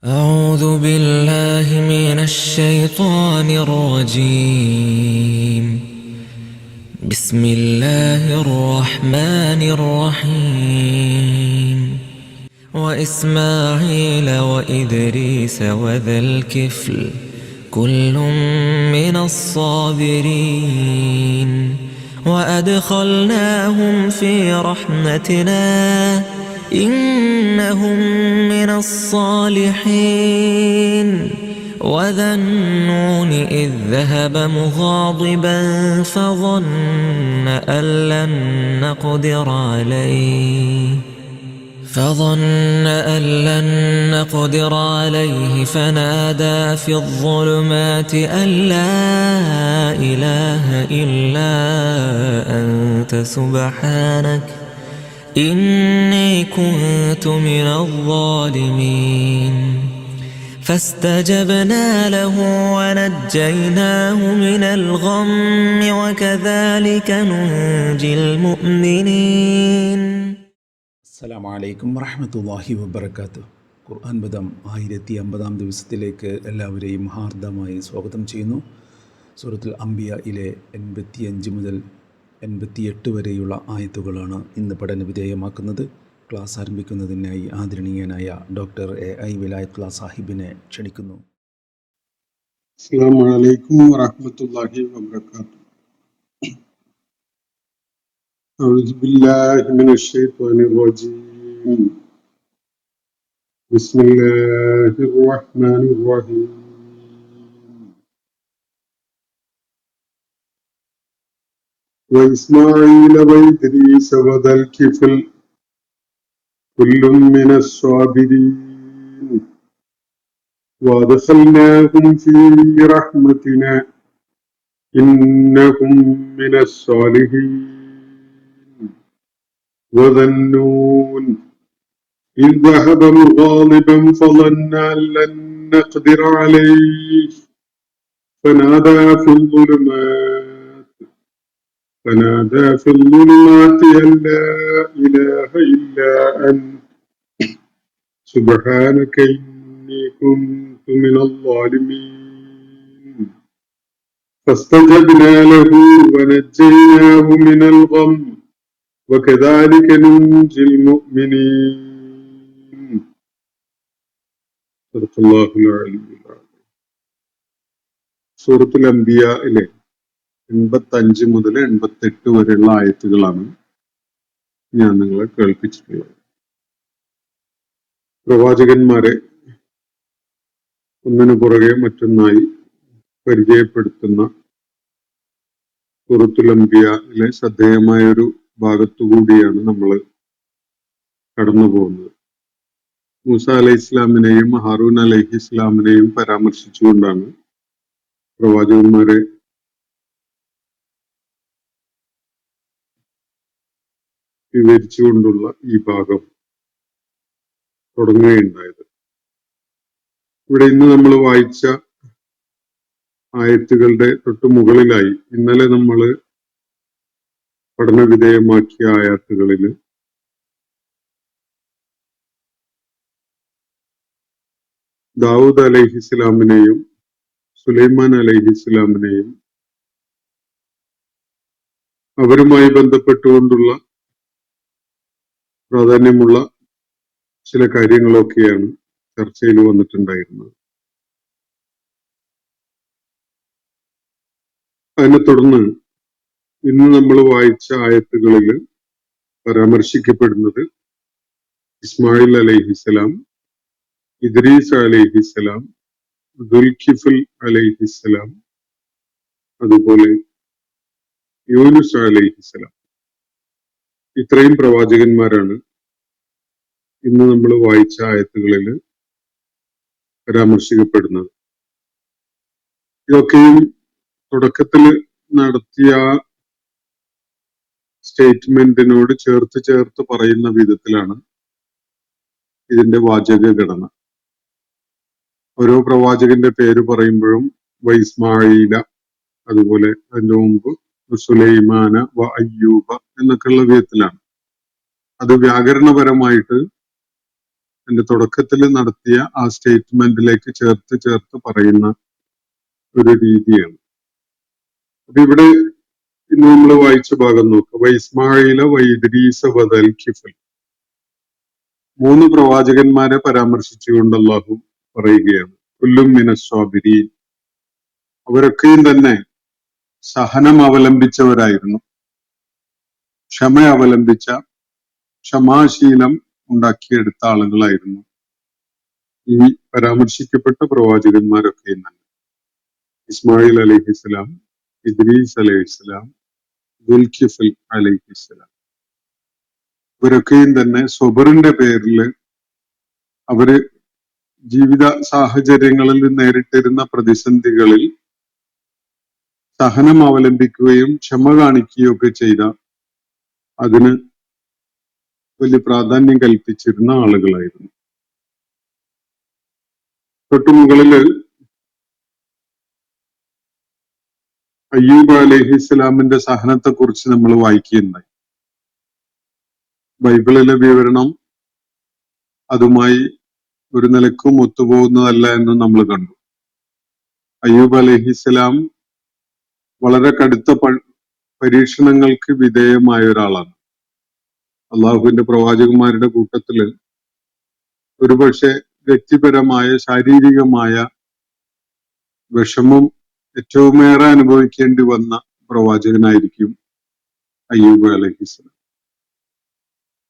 أعوذ بالله من الشيطان الرجيم. بسم الله الرحمن الرحيم. وإسماعيل وإدريس وذا الكفل كل من الصابرين وأدخلناهم في رحمتنا إنهم من الصالحين. وذا النون إذ ذهب مغاضبا فظن أن لن نقدر عليه فنادى في الظلمات أن لا إله إلا أنت سبحانك إني كنت من الظالمين. فاستجبنا له ونجيناه من الغم وكذلك ننجي المؤمنين. അസ്സലാമു അലൈക്കും വറഹ്മത്തുള്ളാഹി വബറകാതുഹു. ഖുർആൻ പദം 1050 ദിവസത്തിലേക്ക് എല്ലാവരെയും ഹാർദമായി സ്വാഗതം ചെയ്യുന്നു. സൂറത്തുൽ അംബിയയിലെ 85 മുതൽ 88 വരെയുള്ള ആയത്തുകളാണ് ഇന്ന് പഠന വിധേയമാക്കുന്നത്. ക്ലാസ് ആരംഭിക്കുന്നതിനായി ആദരണീയനായ ഡോക്ടർ എ.ഐ. വിലായത്തുള്ള സാഹിബിനെ ക്ഷണിക്കുന്നു. അസ്സലാമു അലൈക്കും വറഹ്മത്തുള്ളാഹി വബറകാതുഹു. أعوذ بالله من الشيطان الرجيم. بسم الله الرحمن الرحيم. وإسماعيل وإدريس وذا الكفل كل من الصابرين وأدخلناهم في رحمتنا إنهم من الصالحين. وذا النون إذ ذهب مغاضبا فظن أن لن نقدر عليه فنادى في الظلمات أن لا إله إلا أنت سبحانك إني كنت من الظالمين. فاستجبنا له ونجيناه من الغم وكذلك ننجي المؤمنين. صدق الله العلي العظيم. സൂറത്തുൽ അംബിയയിലെ 85 മുതൽ 88 വരെയുള്ള ആയത്തുകളാണ് ഞാൻ നിങ്ങളെ കേൾപ്പിച്ചിട്ടുള്ളത്. പ്രവാചകന്മാരെ ഒന്നിനു പുറകെ മറ്റൊന്നായി പരിചയപ്പെടുത്തുന്ന സൂറത്തുൽ അംബിയയിലെ ശ്രദ്ധേയമായൊരു ഭാഗത്തുകൂടിയാണ് നമ്മൾ കടന്നു പോകുന്നത്. മൂസ അലൈഹി ഇസ്ലാമിനെയും ഹാറൂൻ അലൈഹി ഇസ്ലാമിനെയും പരാമർശിച്ചുകൊണ്ടാണ് പ്രവാചകന്മാരെ വിവരിച്ചുകൊണ്ടുള്ള ഈ ഭാഗം തുടങ്ങുകയുണ്ടായത്. ഇവിടെ ഇന്ന് നമ്മൾ വായിച്ച ആയത്തുകളുടെ തൊട്ടു മുകളിലായി ഇന്നലെ നമ്മൾ പഠന വിധേയമാക്കിയ ആയത്തുകളിൽ ദാവൂദ് അലൈഹിസ്സലാമിനെയും സുലൈമാൻ അലൈഹിസ്സലാമിനെയും അവരുമായി ബന്ധപ്പെട്ടുകൊണ്ടുള്ള പ്രാധാന്യമുള്ള ചില കാര്യങ്ങളൊക്കെയാണ് ചർച്ചയിൽ വന്നിട്ടുണ്ടായിരുന്നത്. അതിനെ തുടർന്ന് ഇന്ന് നമ്മൾ വായിച്ച ആയത്തുകളിൽ പരാമർശിക്കപ്പെടുന്നത് ഇസ്മായിൽ അലൈഹിസ്സലാം, ഇദ്രീസ് അലൈഹിസ്സലാം, ദുൽകിഫൽ അലൈഹിസ്സലാം, അതുപോലെ യൂനുസ് അലൈഹിസ്സലാം, ഇത്രയും പ്രവാചകന്മാരാണ് ഇന്ന് നമ്മൾ വായിച്ച ആയത്തുകളിൽ പരാമർശിക്കപ്പെടുന്നത്. ഇതൊക്കെയും തുടക്കത്തിൽ നടത്തിയ സ്റ്റേറ്റ്മെന്റിനോട് ചേർത്ത് പറയുന്ന വിധത്തിലാണ് ഇതിന്റെ വാചക ഘടന. ഓരോ പ്രവാചകന്റെ പേര് പറയുമ്പോഴും വൈസ്മായില, അതുപോലെ അതിന്റെ മുമ്പ് സുലൈമാന വ അയ്യൂബ എന്നൊക്കെയുള്ള വിധത്തിലാണ്. അത് വ്യാകരണപരമായിട്ട് അതിന്റെ തുടക്കത്തിൽ നടത്തിയ ആ സ്റ്റേറ്റ്മെന്റിലേക്ക് ചേർത്ത് ചേർത്ത് പറയുന്ന ഒരു രീതിയാണ്. അപ്പൊ ഇവിടെ ഇന്ന് നമ്മൾ വായിച്ച ഭാഗം നോക്കുക. വൈസ്മായില വൈദ്രീസ വദൽ കിഫൽ, 3 പ്രവാചകന്മാരെ പരാമർശിച്ചുകൊണ്ട് അള്ളാഹു പറയുകയാണ്. കുല്ലും മിനസ്വാബിരീൻ, അവരൊക്കെയും തന്നെ സഹനം അവലംബിച്ചവരായിരുന്നു, ക്ഷമ അവലംബിച്ച, ക്ഷമാശീലം ഉണ്ടാക്കിയെടുത്ത ആളുകളായിരുന്നു ഈ പരാമർശിക്കപ്പെട്ട പ്രവാചകന്മാരൊക്കെയും തന്നെ. ഇസ്മായിൽ അലൈഹിസ്സലാം, ഇദ്രീസ് അലൈഹിസ്സലാം, ദുൽകിഫൽ അലൈഹിസ്സലാം, ഇവരൊക്കെയും തന്നെ സ്വബറിന്റെ പേരിൽ അവര് ജീവിത സാഹചര്യങ്ങളിൽ നേരിട്ടിരുന്ന പ്രതിസന്ധികളിൽ സഹനം അവലംബിക്കുകയും ക്ഷമ കാണിക്കുകയും ഒക്കെ ചെയ്ത, അതിന് വലിയ പ്രാധാന്യം കൽപ്പിച്ചിരുന്ന ആളുകളായിരുന്നു. തൊട്ടുമുകളില് അയ്യൂബ് അലൈഹിസ്സലാമിന്റെ സഹനത്തെ കുറിച്ച് നമ്മൾ വായിക്കുകയുണ്ടായി. ബൈബിളിലെ വിവരണം അതുമായി ഒരു നിലക്കും ഒത്തുപോകുന്നതല്ല എന്ന് നമ്മൾ കണ്ടു. അയ്യൂബ് അലൈഹിസ്സലാം വളരെ കടുത്ത പരീക്ഷണങ്ങൾക്ക് വിധേയമായ ഒരാളാണ്. അള്ളാഹുവിന്റെ പ്രവാചകന്മാരുടെ കൂട്ടത്തില് ഒരുപക്ഷെ വ്യക്തിപരമായ ശാരീരികമായ വിഷമം ഏറ്റവുമേറെ അനുഭവിക്കേണ്ടി വന്ന പ്രവാചകനായിരിക്കും അയ്യൂബ് അലൈഹിസ്സലാം.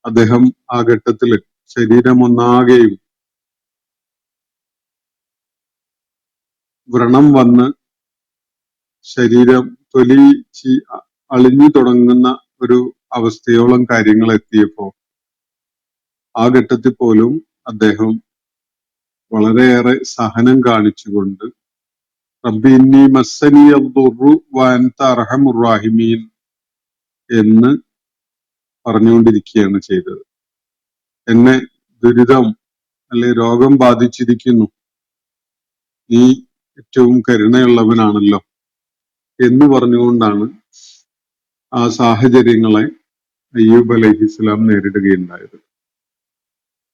അദ്ദേഹം ആ ഘട്ടത്തില് ശരീരം ഒന്നാകെയും വ്രണം വന്ന് ശരീരം തൊലി അളിഞ്ഞു തുടങ്ങുന്ന ഒരു അവസ്ഥയോളം കാര്യങ്ങൾ എത്തിയപ്പോ ആ ഘട്ടത്തിൽ പോലും അദ്ദേഹം വളരെയേറെ സഹനം കാണിച്ചുകൊണ്ട് റബ്ബി ഇന്നി മസ്സനി അദ്ദുറു വഅൻത അർഹമുർ റാഹിമീൻ എന്ന് പറഞ്ഞുകൊണ്ടിരിക്കുകയാണ് ചെയ്തത്. എന്നെ ദുരിതം അല്ലെ രോഗം ബാധിച്ചിരിക്കുന്നു, നീ ഏറ്റവും കരുണയുള്ളവനാണല്ലോ എന്ന് പറഞ്ഞുകൊണ്ടാണ് ആ സാഹചര്യങ്ങളെ അയ്യൂബ് അലൈഹിസ്സലാം നേരിടുകയുണ്ടായത്.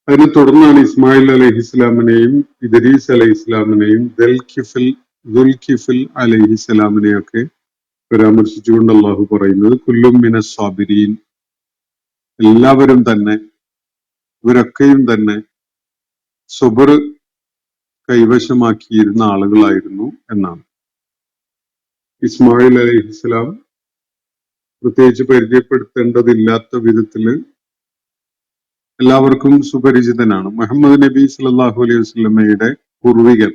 അതിനെ തുടർന്നാണ് ഇസ്മായിൽ അലൈഹിസ്സലാമിനെയും ഇദ്രീസ് അലൈഹിസ്സലാമിനെയും ദുൽകിഫിൽ അലൈഹിസ്സലാമിനെയൊക്കെ പരാമർശിച്ചുകൊണ്ട് അള്ളാഹു പറയുന്നത് കുല്ലും മിനസ് സ്വാബിരീൻ, എല്ലാവരും തന്നെ, ഇവരൊക്കെയും തന്നെ സുബർ കൈവശമാക്കിയിരുന്ന ആളുകളായിരുന്നു എന്നാണ്. ഇസ്മായിൽ അലൈഹിസ്സലാം പ്രത്യേകിച്ച് പരിചയപ്പെടുത്തേണ്ടതില്ലാത്ത വിധത്തില് എല്ലാവർക്കും സുപരിചിതനാണ്. മുഹമ്മദ് നബി സല്ലല്ലാഹു അലൈഹി വസല്ലമയുടെ പൂർവികൻ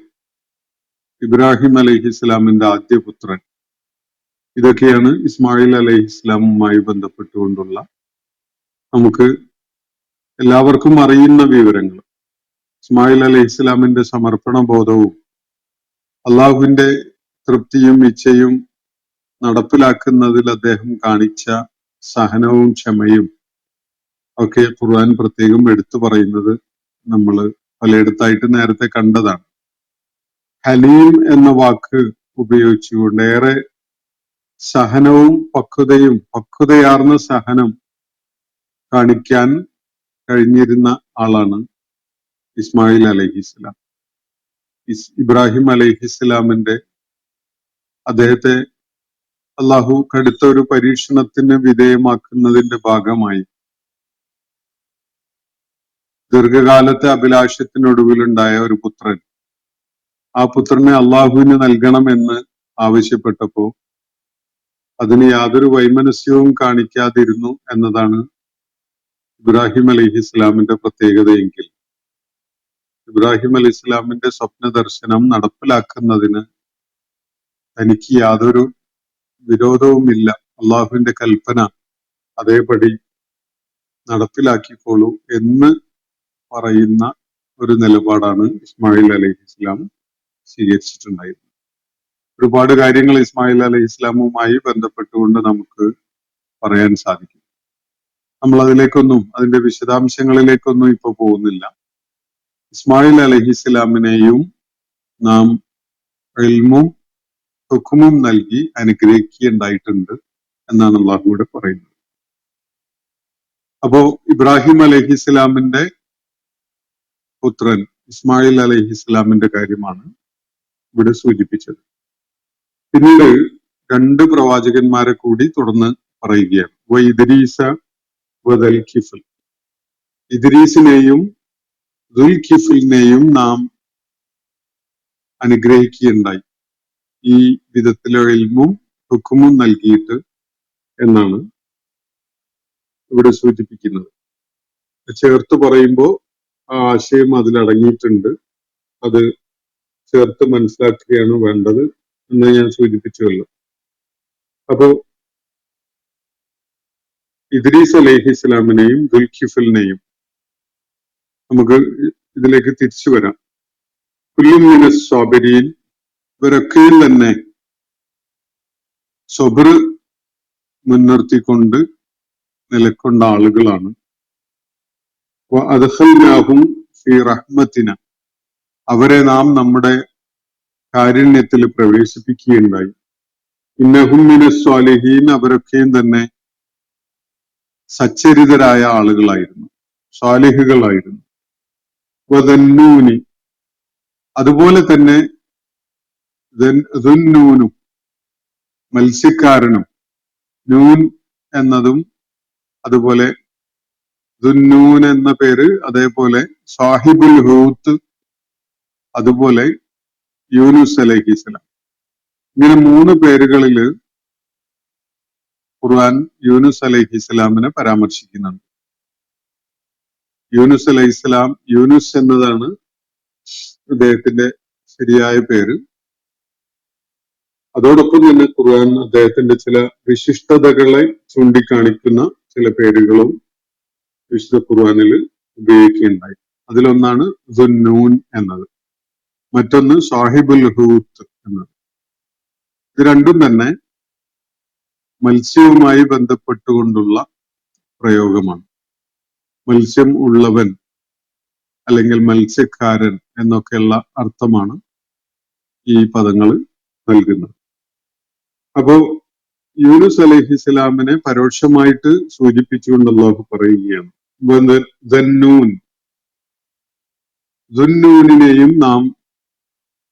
ഇബ്രാഹിം അലൈഹിസ്സലാമിന്റെ ആദ്യ പുത്രൻ. ഇതൊക്കെയാണ് ഇസ്മായിൽ അലൈഹിസ്സലാമുമായി ബന്ധപ്പെട്ടുകൊണ്ടുള്ള നമുക്ക് എല്ലാവർക്കും അറിയുന്ന വിവരങ്ങൾ. ഇസ്മായിൽ അലൈഹിസ്സലാമിന്റെ സമർപ്പണ ബോധവും അള്ളാഹുവിന്റെ തൃപ്തിയും ഇച്ഛയും നടപ്പിലാക്കുന്നതിൽ അദ്ദേഹം കാണിച്ച സഹനവും ക്ഷമയും ഒക്കെ ഖുർആൻ പ്രത്യേകം എടുത്തു പറയുന്നത് നമ്മൾ പലയിടത്തായിട്ട് നേരത്തെ കണ്ടതാണ്. ഹലീം എന്ന വാക്ക് ഉപയോഗിച്ചുകൊണ്ട് ഏറെ സഹനവും പക്വതയാർന്ന സഹനം കാണിക്കാൻ കഴിഞ്ഞിരുന്ന ആളാണ് ഇസ്മായിൽ അലൈഹിസ്സലാം. ഇബ്രാഹിം അലൈഹിസ്സലാമിന്റെ അദ്ദേഹത്തെ അള്ളാഹു കടുത്ത ഒരു പരീക്ഷണത്തിന് വിധേയമാക്കുന്നതിന്റെ ഭാഗമായി ദീർഘകാലത്തെ അഭിലാഷത്തിനൊടുവിലുണ്ടായ ഒരു പുത്രൻ, ആ പുത്രനെ അള്ളാഹുവിന് നൽകണമെന്ന് ആവശ്യപ്പെട്ടപ്പോ അതിന് യാതൊരു വൈമനസ്യവും കാണിക്കാതിരുന്നു എന്നതാണ് ഇബ്രാഹിം അലൈഹിസ്സലാമിന്റെ പ്രത്യേകതയെങ്കിൽ ഇബ്രാഹിം അലൈഹിസ്സലാമിന്റെ സ്വപ്ന ദർശനം നടപ്പിലാക്കുന്നതിന് തനിക്ക് യാതൊരു വിരോധവുമില്ല, അള്ളാഹുവിന്റെ കൽപ്പന അതേപടി നടപ്പിലാക്കിക്കോളൂ എന്ന് പറയുന്ന ഒരു നിലപാടാണ് ഇസ്മായിൽ അലൈഹിസ്സലാം സ്വീകരിച്ചിട്ടുണ്ടായിരുന്നത്. ഒരുപാട് കാര്യങ്ങൾ ഇസ്മായിൽ അലൈഹിസ്സലാമുമായി ബന്ധപ്പെട്ടുകൊണ്ട് നമുക്ക് പറയാൻ സാധിക്കും. നമ്മൾ അതിന്റെ വിശദാംശങ്ങളിലേക്കൊന്നും ഇപ്പൊ പോകുന്നില്ല. ഇസ്മായിൽ അലൈഹിസ്സലാമിനെയും നാം ഇൽമും ഹുക്കുമും നൽകി അനുഗ്രഹിക്കുകയുണ്ടായിട്ടുണ്ട് എന്നാണ് അള്ളാഹു ഇവിടെ പറയുന്നത്. അപ്പോ ഇബ്രാഹിം അലൈഹിസ്സലാമിന്റെ പുത്രൻ ഇസ്മായിൽ അലൈഹിസ്സലാമിന്റെ കാര്യമാണ് ഇവിടെ സൂചിപ്പിച്ചത്. പിന്നീട് രണ്ട് പ്രവാചകന്മാരെ കൂടി തുടർന്ന് പറയുകയാണ്. വ ഇദ്രീസ വദൽ കിഫിൽ. ഇദ്രീസിനെയും ദുൽകിഫിലിനെയും നാം അനുഗ്രഹിക്കുകയുണ്ടായി, ഈ വിധത്തിലെ ഇൽമും ഹുക്കുമും നൽകിയിട്ട് എന്നാണ് ഇവിടെ സൂചിപ്പിക്കുന്നത്. ചേർത്ത് പറയുമ്പോൾ ആ ആശയം അതിലടങ്ങിയിട്ടുണ്ട്. അത് ചേർത്ത് മനസ്സിലാക്കുകയാണ് വേണ്ടത് എന്ന് ഞാൻ സൂചിപ്പിച്ചുവല്ലോ. അപ്പോ ഇദ്രീസ് അലൈഹിസ്സലാമിനെയും ദുൽഖിഫലിനെയും നമുക്ക് ഇതിലേക്ക് തിരിച്ചു വരാം. കുല്ലും മിനസ് സ്വാബിരീൻ, ഇവരൊക്കെയും തന്നെ സ്വബർ മുൻനിർത്തിക്കൊണ്ട് നിലക്കൊണ്ട ആളുകളാണ്. അദ്ഖൽനാഹും ഫീ റഹ്മത്തിന, അവരെ നാം നമ്മുടെ കാരുണ്യത്തിൽ പ്രവേശിപ്പിക്കുകയുണ്ടായി. ഇന്നഹും മിനസ് സ്വാലിഹീൻ, അവരൊക്കെയും തന്നെ സച്ചരിതരായ ആളുകളായിരുന്നു, സ്വാലിഹുകളായിരുന്നു. വദന്നൂനി, അതുപോലെ തന്നെ ദുന്നൂനും മത്സ്യക്കാരനും, നൂൻ എന്നതും അതുപോലെ ദുന്നൂൻ എന്ന പേര്, അതേപോലെ സാഹിബുൽ ഹൂത്ത്, അതുപോലെ യൂനുസ് അലൈഹിസ്സലാം. ഇങ്ങനെ മൂന്ന് പേരുകളിൽ ഖുർആൻ യൂനുസ് അലൈഹിസ്സലാമിനെ പരാമർശിക്കുന്നുണ്ട്. യൂനുസ് അലൈഹിസ്സലാം, യൂനുസ് എന്നതാണ് അദ്ദേഹത്തിന്റെ ശരിയായ പേര്. അതോടൊപ്പം തന്നെ ഖുർആൻ അദ്ദേഹത്തിന്റെ ചില വിശിഷ്ടതകളെ ചൂണ്ടിക്കാണിക്കുന്ന ചില പേരുകളും വിശുദ്ധ ഖുർആനിൽ ഉപയോഗിക്കുകയുണ്ടായി. അതിലൊന്നാണ് ദുന്നൂൻ എന്നത്, മറ്റൊന്ന് സാഹിബുൽ ഹൂത്ത് എന്നത്. ഇത് രണ്ടും തന്നെ മത്സ്യവുമായി ബന്ധപ്പെട്ടുകൊണ്ടുള്ള പ്രയോഗമാണ്. മത്സ്യം ഉള്ളവൻ അല്ലെങ്കിൽ മത്സ്യക്കാരൻ എന്നൊക്കെയുള്ള അർത്ഥമാണ് ഈ പദങ്ങൾ നൽകുന്നത്. അപ്പോ യൂനുസ് അലൈഹിസ്സലാമിനെ പരോക്ഷമായിട്ട് സൂചിപ്പിച്ചുകൊണ്ട് അല്ലാഹു പറയുകയാണ്, ദുന്നൂനിനെയും നാം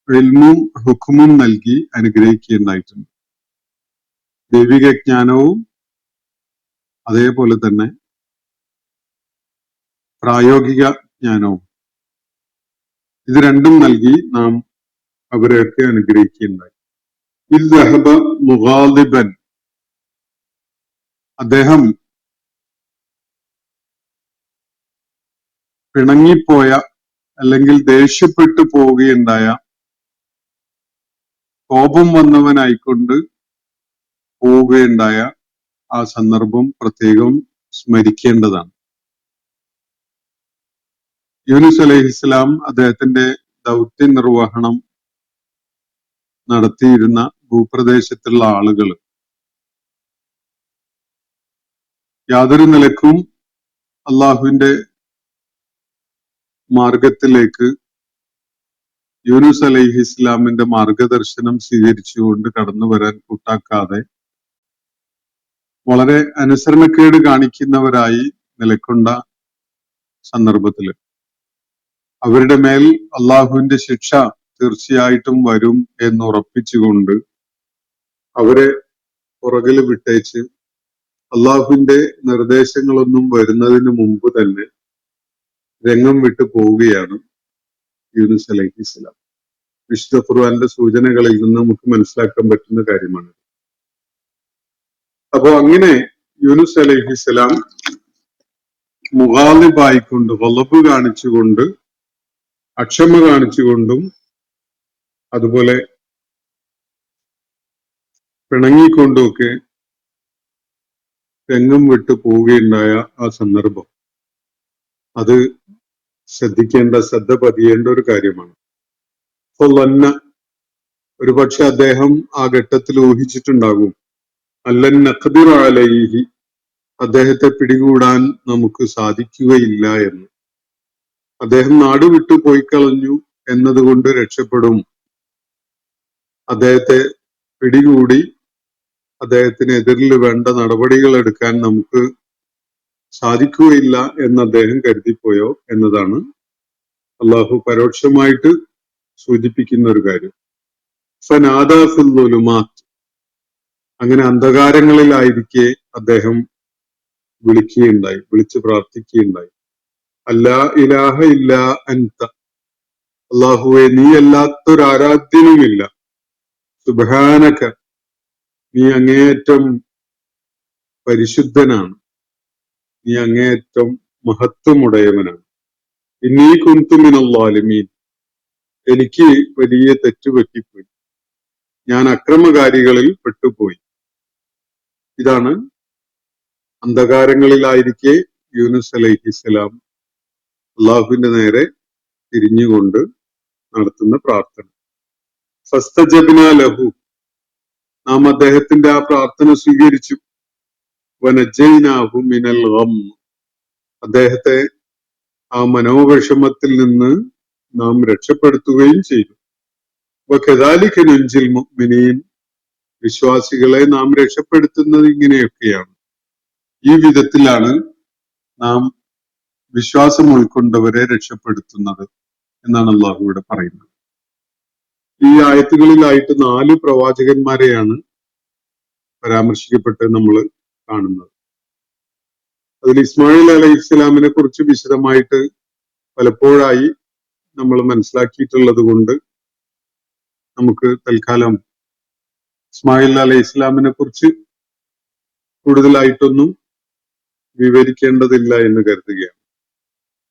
ഇൽമും ഹുക്കുമും നൽകി അനുഗ്രഹിക്കുകയുണ്ടായിട്ടുണ്ട്. ദൈവിക ജ്ഞാനവും അതേപോലെ തന്നെ പ്രായോഗിക ജ്ഞാനവും, ഇത് രണ്ടും നൽകി നാം അവരെയൊക്കെ അനുഗ്രഹിക്കുകയുണ്ടായി. ഇദ്ദഹബ മുഗാദിബൻ, അദ്ദേഹം പിണങ്ങിപ്പോയ അല്ലെങ്കിൽ ദേഷ്യപ്പെട്ടു പോവുകയുണ്ടായ, കോപം വന്നവനായിക്കൊണ്ട് പോവുകയുണ്ടായ ആ സന്ദർഭം പ്രത്യേകം സ്മരിക്കേണ്ടതാണ്. യൂനുസ് അലൈഹിസ്സലാം അദ്ദേഹത്തിന്റെ ദൗത്യ നിർവഹണം നടത്തിയിരുന്ന ഭൂപ്രദേശത്തുള്ള ആളുകൾ യാതൊരു നിലക്കും അള്ളാഹുവിന്റെ മാർഗത്തിലേക്ക് യൂനുസ് അലൈഹിസ്സലാമിന്റെ മാർഗദർശനം സ്വീകരിച്ചുകൊണ്ട് കടന്നു വരാൻ കൂട്ടാക്കാതെ വളരെ അനുസരണക്കേട് കാണിക്കുന്നവരായി നിലക്കൊണ്ട സന്ദർഭത്തില് അവരുടെ മേൽ അള്ളാഹുവിന്റെ ശിക്ഷ തീർച്ചയായിട്ടും വരും എന്ന് ഉറപ്പിച്ചുകൊണ്ട് അവരെ പുറകിൽ വിട്ടേച്ച് അള്ളാഹുവിന്റെ നിർദ്ദേശങ്ങളൊന്നും വരുന്നതിന് മുമ്പ് തന്നെ രംഗം വിട്ടു പോവുകയാണ് യൂനുസ് അലൈഹിസ്സലാം. വിശുദ്ധ ഖുർആന്റെ സൂചനകളിൽ നിന്ന് നമുക്ക് മനസ്സിലാക്കാൻ പറ്റുന്ന കാര്യമാണ്. അപ്പോ അങ്ങനെ യൂനുസ് അലൈഹിസ്സലാം മുഗാലിബായിക്കൊണ്ട്, ഗളബ് കാണിച്ചുകൊണ്ട്, അക്ഷമ കാണിച്ചുകൊണ്ടും അതുപോലെ പിണങ്ങിക്കൊണ്ടുമൊക്കെ രംഗം വിട്ടു പോവുകയുണ്ടായ ആ സന്ദർഭം, അത് ശ്രദ്ധ പതിയേണ്ട ഒരു കാര്യമാണ്. ഫളന്ന, ഒരുപക്ഷെ അദ്ദേഹം ആ ഘട്ടത്തിൽ ഊഹിച്ചിട്ടുണ്ടാകും, അല്ലൻ നഖ്ദിറ അലൈഹി, അദ്ദേഹത്തെ പിടികൂടാൻ നമുക്ക് സാധിക്കുകയില്ല എന്ന്. അദ്ദേഹം നാട് വിട്ടു പോയി കളഞ്ഞു എന്നതുകൊണ്ട് രക്ഷപ്പെടും, അദ്ദേഹത്തെ പിടികൂടി അദ്ദേഹത്തിനെതിരിൽ വേണ്ട നടപടികൾ എടുക്കാൻ നമുക്ക് സാധിക്കുകയില്ല എന്ന് അദ്ദേഹം കരുതിപ്പോയോ എന്നതാണ് അള്ളാഹു പരോക്ഷമായിട്ട് സൂചിപ്പിക്കുന്ന ഒരു കാര്യം. ഫനാദാ ഫിൽ ളുലുമാത്ത്, അങ്ങനെ അന്ധകാരങ്ങളിലായിരിക്കെ അദ്ദേഹം വിളിക്കുകയുണ്ടായി, വിളിച്ച് പ്രാർത്ഥിക്കുകയുണ്ടായി. അല്ലാ ഇലാഹ ഇല്ലാ അൻത, അള്ളാഹുവെ നീ അല്ലാത്തൊരു ആരാധ്യനുമില്ല. സുബ്ഹാനക, നീ അങ്ങേയറ്റം പരിശുദ്ധനാണ്, നീ അങ്ങേയറ്റം മഹത്വമുടയവനാണ്. ഇന്നീ കുന്തു മിനൽ ളാലിമീൻ, എനിക്ക് വലിയ തെറ്റുപറ്റിപ്പോയി, ഞാൻ അക്രമകാരികളിൽ പെട്ടുപോയി. ഇതാണ് അന്ധകാരങ്ങളിലായിരിക്കെ യൂനുസ് അലൈഹിസ്സലാം അള്ളാഹുവിന്റെ നേരെ തിരിഞ്ഞുകൊണ്ട് നടത്തുന്ന പ്രാർത്ഥന. ഫസ്തജബ്നാ ലഹു, നാം അദ്ദേഹത്തിന്റെ ആ പ്രാർത്ഥന സ്വീകരിച്ചു. വനജ്ജയ്നാഹു മിനൽ ഗം, അദ്ദേഹത്തെ ആ മനോവിഷമത്തിൽ നിന്ന് നാം രക്ഷപ്പെടുത്തുകയും ചെയ്തു. വകദാലിക നുൻജിൽ മുഅ്മിനീൻ, വിശ്വാസികളെ നാം രക്ഷപ്പെടുത്തുന്നത് ഇങ്ങനെയൊക്കെയാണ്, ഈ വിധത്തിലാണ് നാം വിശ്വാസം ഉൾക്കൊണ്ടവരെ രക്ഷപ്പെടുത്തുന്നത് എന്നാണ് അള്ളാഹു ഇവിടെ പറയുന്നത്. ഈ ആയത്തുകളിലായിട്ട് 4 പ്രവാചകന്മാരെയാണ് പരാമർശിക്കപ്പെട്ട് നമ്മൾ കാണുന്നത്. അതിൽ ഇസ്മായിൽ അലൈഹി ഇസ്ലാമിനെ കുറിച്ച് വിശദമായിട്ട് പലപ്പോഴായി നമ്മൾ മനസ്സിലാക്കിയിട്ടുള്ളത് കൊണ്ട് നമുക്ക് തൽക്കാലം ഇസ്മായിൽ അലൈഹി ഇസ്ലാമിനെ കുറിച്ച് കൂടുതലായിട്ടൊന്നും വിവരിക്കേണ്ടതില്ല എന്ന് കരുതുകയാണ്.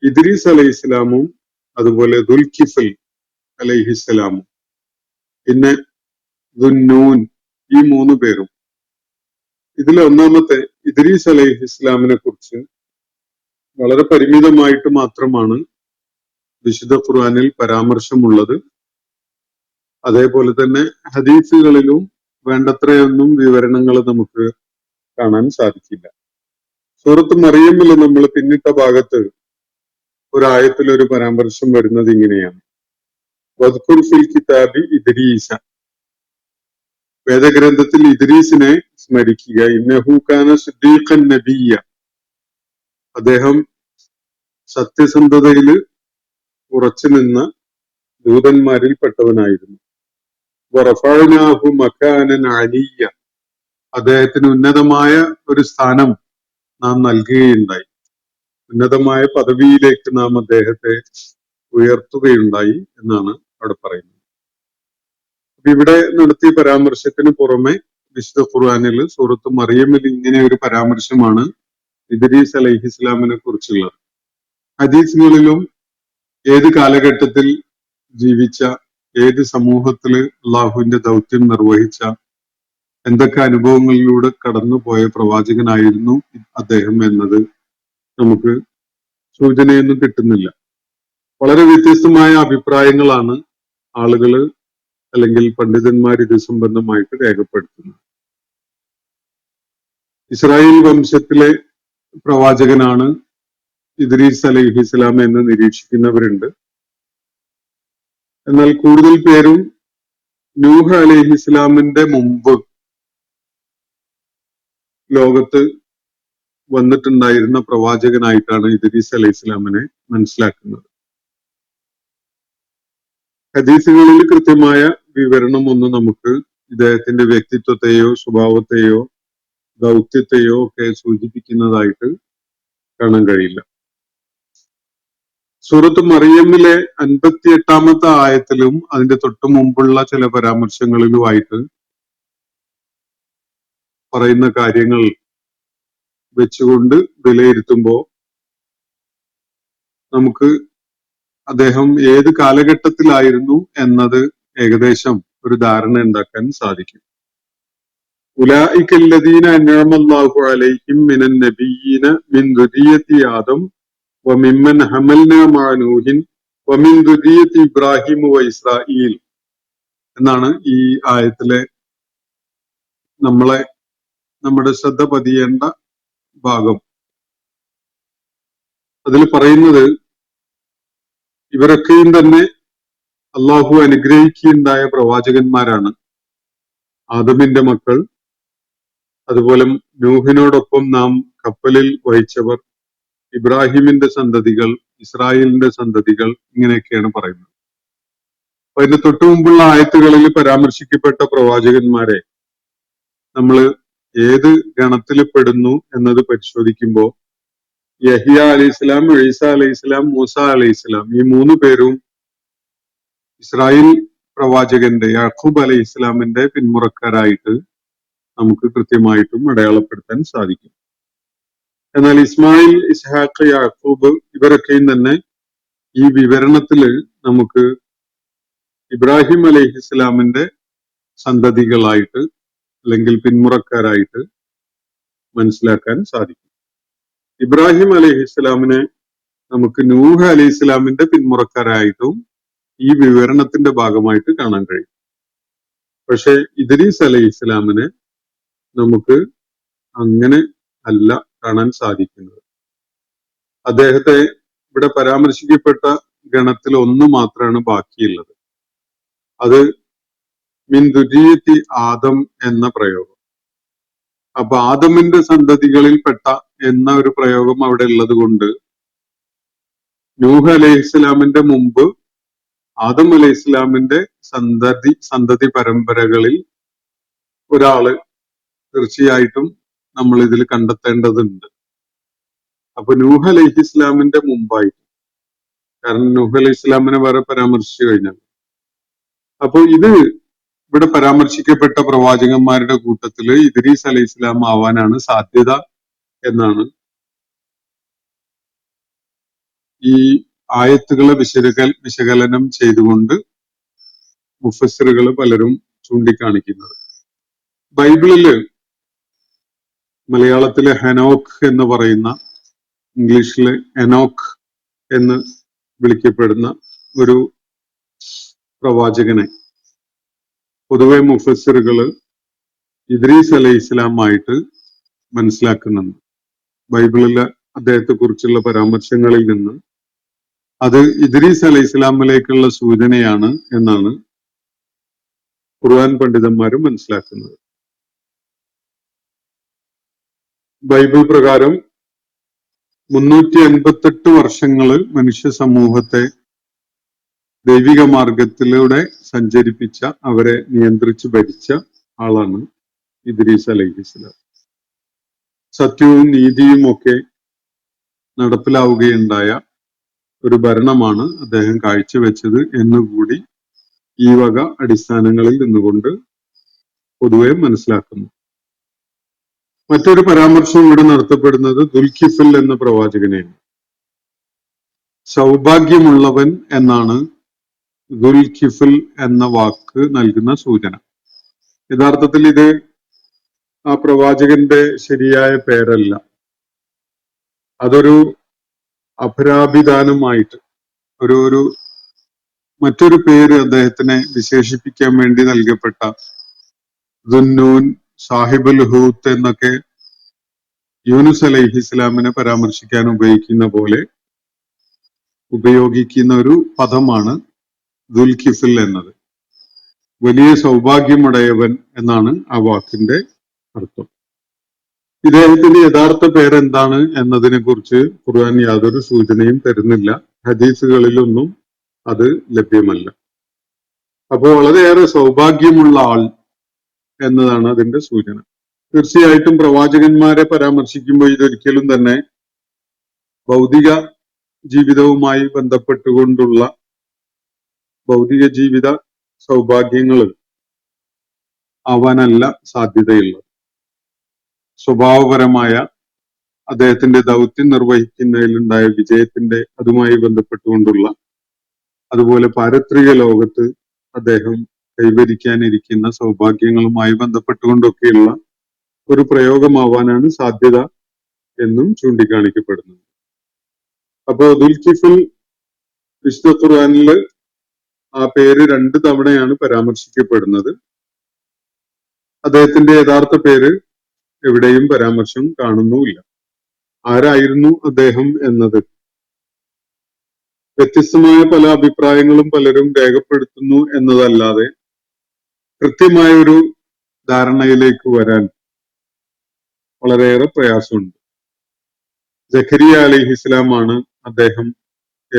ഇദ്രീസ് അലൈഹി ഇസ്ലാമും അതുപോലെ ദുൽകിഫൽ അലൈഹിസ്സലാമും പിന്നെ ദുന്നൂൻ, ഈ 3 പേരും. ഇതിൽ ഒന്നാമത്തെ ഇദ്രീസ് അലൈഹി ഇസ്ലാമിനെ കുറിച്ച് വളരെ പരിമിതമായിട്ട് മാത്രമാണ് വിശുദ്ധ ഖുർആനിൽ പരാമർശമുള്ളത്. അതേപോലെ തന്നെ ഹദീസുകളിലും വേണ്ടത്രയൊന്നും വിവരണങ്ങൾ നമുക്ക് കാണാൻ സാധിക്കില്ല. സൂറത്ത് മറിയമിൽ നമ്മൾ പിന്നിട്ട ഭാഗത്ത് ഒരായത്തിൽ ഒരു പരാമർശം വരുന്നത് ഇങ്ങനെയാണ്: വദ്കുർ ഫിൽ കിതാബി ഇദ്രീസ, വേദഗ്രന്ഥത്തിൽ ഇദ്രീസിനെ സ്മരിക്കുക. ഇന്നഹു കാന സിദ്ദീഖൻ നബിയ്യ, അദ്ദേഹം സത്യസന്ധതയിൽ ഉറച്ചു നിന്ന ദൂതന്മാരിൽ പെട്ടവനായിരുന്നു. വറഫഅനാഹു മകാനൻ അലിയ്യ, അദ്ദേഹത്തിന് ഉന്നതമായ ഒരു സ്ഥാനം നാം നൽകുകയുണ്ടായി, ഉന്നതമായ പദവിയിലേക്ക് നാം അദ്ദേഹത്തെ ഉയർത്തുകയുണ്ടായി എന്നാണ് അവിടെ പറയുന്നത്. ഇവിടെ നടത്തിയ പരാമർശത്തിന് പുറമെ വിശുദ്ധ ഖുർആനിൽ സൂറത്ത് മറിയമിൽ ഇങ്ങനെ ഒരു പരാമർശമാണ് ഇദ്രീസ് അലൈഹി ഇസ്ലാമിനെ കുറിച്ചുള്ളത്. ഹദീസുകളിലും ഏത് കാലഘട്ടത്തിൽ ജീവിച്ച, ഏത് സമൂഹത്തില് അള്ളാഹുവിന്റെ ദൗത്യം നിർവഹിച്ച, എന്തൊക്കെ അനുഭവങ്ങളിലൂടെ കടന്നുപോയ പ്രവാചകനായിരുന്നു അദ്ദേഹം എന്നത് നമുക്ക് സൂചനയൊന്നും കിട്ടുന്നില്ല. വളരെ വ്യത്യസ്തമായ അഭിപ്രായങ്ങളാണ് ആളുകള് അല്ലെങ്കിൽ പണ്ഡിതന്മാർ ഇത് സംബന്ധമായിട്ട് രേഖപ്പെടുത്തുന്നത്. ഇസ്രായേൽ വംശത്തിലെ പ്രവാചകനാണ് ഇദ്രീസ് അലൈഹി ഇസ്ലാം എന്ന് നിരീക്ഷിക്കുന്നവരുണ്ട്. എന്നാൽ കൂടുതൽ പേരും നൂഹ് അലൈഹി ഇസ്ലാമിന്റെ മുമ്പ് ലോകത്ത് വന്നിട്ടുണ്ടായിരുന്ന പ്രവാചകനായിട്ടാണ് ഇദ്രീസ് അലൈഹി ഇസ്ലാമിനെ മനസ്സിലാക്കുന്നത്. ഹദീസുകളിൽ കൃത്യമായ വിവരണമൊന്നും നമുക്ക് ഇദ്ദേഹത്തിന്റെ വ്യക്തിത്വത്തെയോ സ്വഭാവത്തെയോ ദൗത്യത്തെയോ ഒക്കെ സൂചിപ്പിക്കുന്നതായിട്ട് കാണാൻ കഴിയില്ല. സൂറത്ത് മറിയമ്മിലെ 58-ാമത്തെ ആയത്തിലും അതിന്റെ തൊട്ടു മുമ്പുള്ള ചില പരാമർശങ്ങളിലുമായിട്ട് പറയുന്ന കാര്യങ്ങൾ വെച്ചുകൊണ്ട് വിലയിരുത്തുമ്പോൾ നമുക്ക് അദ്ദേഹം ഏത് കാലഘട്ടത്തിലായിരുന്നു എന്നത് ഏകദേശം ഒരു ധാരണ ഉണ്ടാക്കാൻ സാധിക്കും. ഉലൈകല്ലദീന അൻഅമല്ലാഹു അലൈഹിം മിനൻ നബിയ്യീന മിൻ ദുരിയത്തി ആദം വമിമ്മൻ ഹമൽനാ മഅ നൂഹിൻ വമിൻ ദുരിയത്തി ഇബ്രാഹിം വ ഇസ്രായീൽ എന്നാണ് ഈ ആയത്തിലെ നമ്മുടെ ശ്രദ്ധ പതിയേണ്ട ഭാഗം. അതിൽ പറയുന്നത് ഇവരൊക്കെയും തന്നെ അള്ളാഹു അനുഗ്രഹിക്കുകയുണ്ടായ പ്രവാചകന്മാരാണ്. ആദമിന്റെ മക്കൾ, അതുപോലെ നൂഹിനോടൊപ്പം നാം കപ്പലിൽ വഹിച്ചവർ, ഇബ്രാഹിമിന്റെ സന്തതികൾ, ഇസ്രായേലിന്റെ സന്തതികൾ, ഇങ്ങനെയൊക്കെയാണ് പറയുന്നത്. അപ്പൊ അതിന്റെ തൊട്ടു മുമ്പുള്ള ആയത്തുകളിൽ പരാമർശിക്കപ്പെട്ട പ്രവാചകന്മാരെ നമ്മൾ ഏത് ഗണത്തിൽ പെടുന്നു എന്നത് പരിശോധിക്കുമ്പോൾ യഹിയ അലൈഹി ഇസ്ലാം, ഈസ അലൈഹി ഇസ്ലാം, മൂസ അലൈഹി ഇസ്ലാം, ഈ മൂന്ന് പേരും ഇസ്രായേൽ പ്രവാചകന്റെ യാഖൂബ് അലൈഹി ഇസ്ലാമിന്റെ പിന്മുറക്കാരായിട്ട് നമുക്ക് കൃത്യമായിട്ടും അടയാളപ്പെടുത്താൻ സാധിക്കും. എന്നാൽ ഇസ്മായിൽ, ഇസ്ഹാഖ്, യാഖൂബ് ഇവരൊക്കെയും തന്നെ ഈ വിവരണത്തില് നമുക്ക് ഇബ്രാഹിം അലൈഹി ഇസ്ലാമിന്റെ സന്തതികളായിട്ട് അല്ലെങ്കിൽ പിന്മുറക്കാരായിട്ട് മനസ്സിലാക്കാൻ സാധിക്കും. ഇബ്രാഹിം അലൈഹി ഇസ്ലാമിനെ നമുക്ക് നൂഹ് അലൈഹി ഇസ്ലാമിന്റെ പിന്മുറക്കാരായിട്ടും ഈ വിവരണത്തിന്റെ ഭാഗമായിട്ട് കാണാൻ കഴിയും. പക്ഷെ ഇദ്രീസ് അലൈഹി ഇസ്ലാമിനെ നമുക്ക് അങ്ങനെ അല്ല കാണാൻ സാധിക്കുന്നത്. അദ്ദേഹത്തെ ഇവിടെ പരാമർശിക്കപ്പെട്ട ഗണത്തിൽ ഒന്ന് മാത്രമാണ് ബാക്കിയുള്ളത്. അത് മിൻ ദുരിയത്തി ആദം എന്ന പ്രയോഗം. അപ്പൊ ആദമിന്റെ സന്തതികളിൽപ്പെട്ട എന്ന ഒരു പ്രയോഗം അവിടെ ഉള്ളത് കൊണ്ട് നൂഹ് അലൈഹി ഇസ്ലാമിന്റെ മുമ്പ് ആദം അലൈഹി ഇസ്ലാമിന്റെ സന്തതി പരമ്പരകളിൽ ഒരാള് തീർച്ചയായിട്ടും നമ്മൾ ഇതിൽ കണ്ടെത്തേണ്ടതുണ്ട്. അപ്പൊ നൂഹ് അലൈഹി ഇസ്ലാമിന്റെ മുമ്പായിട്ട്, കാരണം നൂഹ് അലൈഹി ഇസ്ലാമിനെ വേറെ പരാമർശിച്ചു കഴിഞ്ഞാൽ, അപ്പൊ ഇത് ഇവിടെ പരാമർശിക്കപ്പെട്ട പ്രവാചകന്മാരുടെ കൂട്ടത്തില് ഇദ്രീസ് അലൈഹി ഇസ്ലാം ആവാനാണ് സാധ്യത എന്നാണ് ഈ ആയത്തുകളെ വിശകലനം ചെയ്തുകൊണ്ട് മുഫസ്സിറുകൾ പലരും ചൂണ്ടിക്കാണിക്കുന്നത്. ബൈബിളില് മലയാളത്തിലെ ഹെനോക്ക് എന്ന് പറയുന്ന, ഇംഗ്ലീഷില് എനോക്ക് എന്ന് വിളിക്കപ്പെടുന്ന ഒരു പ്രവാചകനെ പൊതുവെ മുഫസ്സിറുകള് ഇദ്രീസ് അലൈഹി ഇസ്ലാമായിട്ട് മനസ്സിലാക്കുന്നുണ്ട്. ബൈബിളിലെ അദ്ദേഹത്തെ കുറിച്ചുള്ള പരാമർശങ്ങളിൽ നിന്ന് അത് ഇദ്രീസ് അലൈഹി ഇസ്ലാമിലേക്കുള്ള സൂചനയാണ് എന്നാണ് ഖുർആൻ പണ്ഡിതന്മാരും മനസ്സിലാക്കുന്നത്. ബൈബിൾ പ്രകാരം 358 വർഷങ്ങള് മനുഷ്യ സമൂഹത്തെ ദൈവിക മാർഗത്തിലൂടെ സഞ്ചരിപ്പിച്ച, അവരെ നിയന്ത്രിച്ച് ഭരിച്ച ആളാണ് ഇദ്രീസ് അലൈഹി ഇസ്ലാം. സത്യവും നീതിയും ഒക്കെ നടപ്പിലാവുകയുണ്ടായ ഒരു ഭരണമാണ് അദ്ദേഹം കാഴ്ചവെച്ചത് എന്നുകൂടി ഈ വക അടിസ്ഥാനങ്ങളിൽ നിന്നുകൊണ്ട് പൊതുവെ മനസ്സിലാക്കുന്നു. മറ്റൊരു പരാമർശം ഇവിടെ നടത്തപ്പെടുന്നത് ദുൽഖിഫിൽ എന്ന പ്രവാചകനെയാണ്. സൗഭാഗ്യമുള്ളവൻ എന്നാണ് ദുൽഖിഫിൽ എന്ന വാക്ക് നൽകുന്ന സൂചന. യഥാർത്ഥത്തിൽ ഇത് ആ പ്രവാചകന്റെ ശരിയായ പേരല്ല. അതൊരു അപരാഭിധാനമായിട്ട് ഒരു മറ്റൊരു പേര് അദ്ദേഹത്തിനെ വിശേഷിപ്പിക്കാൻ വേണ്ടി നൽകപ്പെട്ട ദുന്നൂൻ, സാഹിബുൽ ഹൂത്ത് എന്നൊക്കെ യൂനുസ് അലൈഹി ഇസ്ലാമിനെ പരാമർശിക്കാൻ ഉപയോഗിക്കുന്ന ഒരു പദമാണ് ദുൽഖിഫിൽ എന്നത്. വലിയ സൗഭാഗ്യമുടയവൻ എന്നാണ് ആ വാക്കിന്റെ അർത്ഥം. ഇദ്ദേഹത്തിന്റെ യഥാർത്ഥ പേരെന്താണ് എന്നതിനെ കുറിച്ച് ഖുർആൻ യാതൊരു സൂചനയും തരുന്നില്ല. ഹദീസുകളിലൊന്നും അത് ലഭ്യമല്ല. അപ്പോൾ വളരെയേറെ സൗഭാഗ്യമുള്ള ആൾ എന്നതാണ് അതിന്റെ സൂചന. തീർച്ചയായിട്ടും പ്രവാചകന്മാരെ പരാമർശിക്കുമ്പോൾ ഇതൊരിക്കലും തന്നെ ഭൗതിക ജീവിതവുമായി ബന്ധപ്പെട്ടുകൊണ്ടുള്ള ഭൗതിക ജീവിത സൗഭാഗ്യങ്ങൾ ആവാനല്ല സാധ്യതയുള്ളത്. സ്വഭാവപരമായ അദ്ദേഹത്തിന്റെ ദൗത്യം നിർവഹിക്കുന്നതിലുണ്ടായ വിജയത്തിന്റെ അതുമായി ബന്ധപ്പെട്ടുകൊണ്ടുള്ള, അതുപോലെ പാരത്രിക ലോകത്ത് അദ്ദേഹം കൈവരിക്കാനിരിക്കുന്ന സൗഭാഗ്യങ്ങളുമായി ബന്ധപ്പെട്ടുകൊണ്ടൊക്കെയുള്ള ഒരു പ്രയോഗമാവാനാണ് സാധ്യത എന്നും ചൂണ്ടിക്കാണിക്കപ്പെടുന്നത്. അപ്പോ ദുൽഖിഫിൽ വിശുദ്ധ ഖുർആനില് ആ പേര് 2 തവണയാണ് പരാമർശിക്കപ്പെടുന്നത്. അദ്ദേഹത്തിന്റെ യഥാർത്ഥ പേര് എവിടെയും പരാമർശം കാണുന്നുമില്ല. ആരായിരുന്നു അദ്ദേഹം എന്നത് വ്യത്യസ്തമായ പല അഭിപ്രായങ്ങളും പലരും രേഖപ്പെടുത്തുന്നു എന്നതല്ലാതെ കൃത്യമായ ഒരു ധാരണയിലേക്ക് വരാൻ വളരെയേറെ പ്രയാസമുണ്ട്. ജക്കരിയ അലൈഹി ഇസ്ലാമാണ് അദ്ദേഹം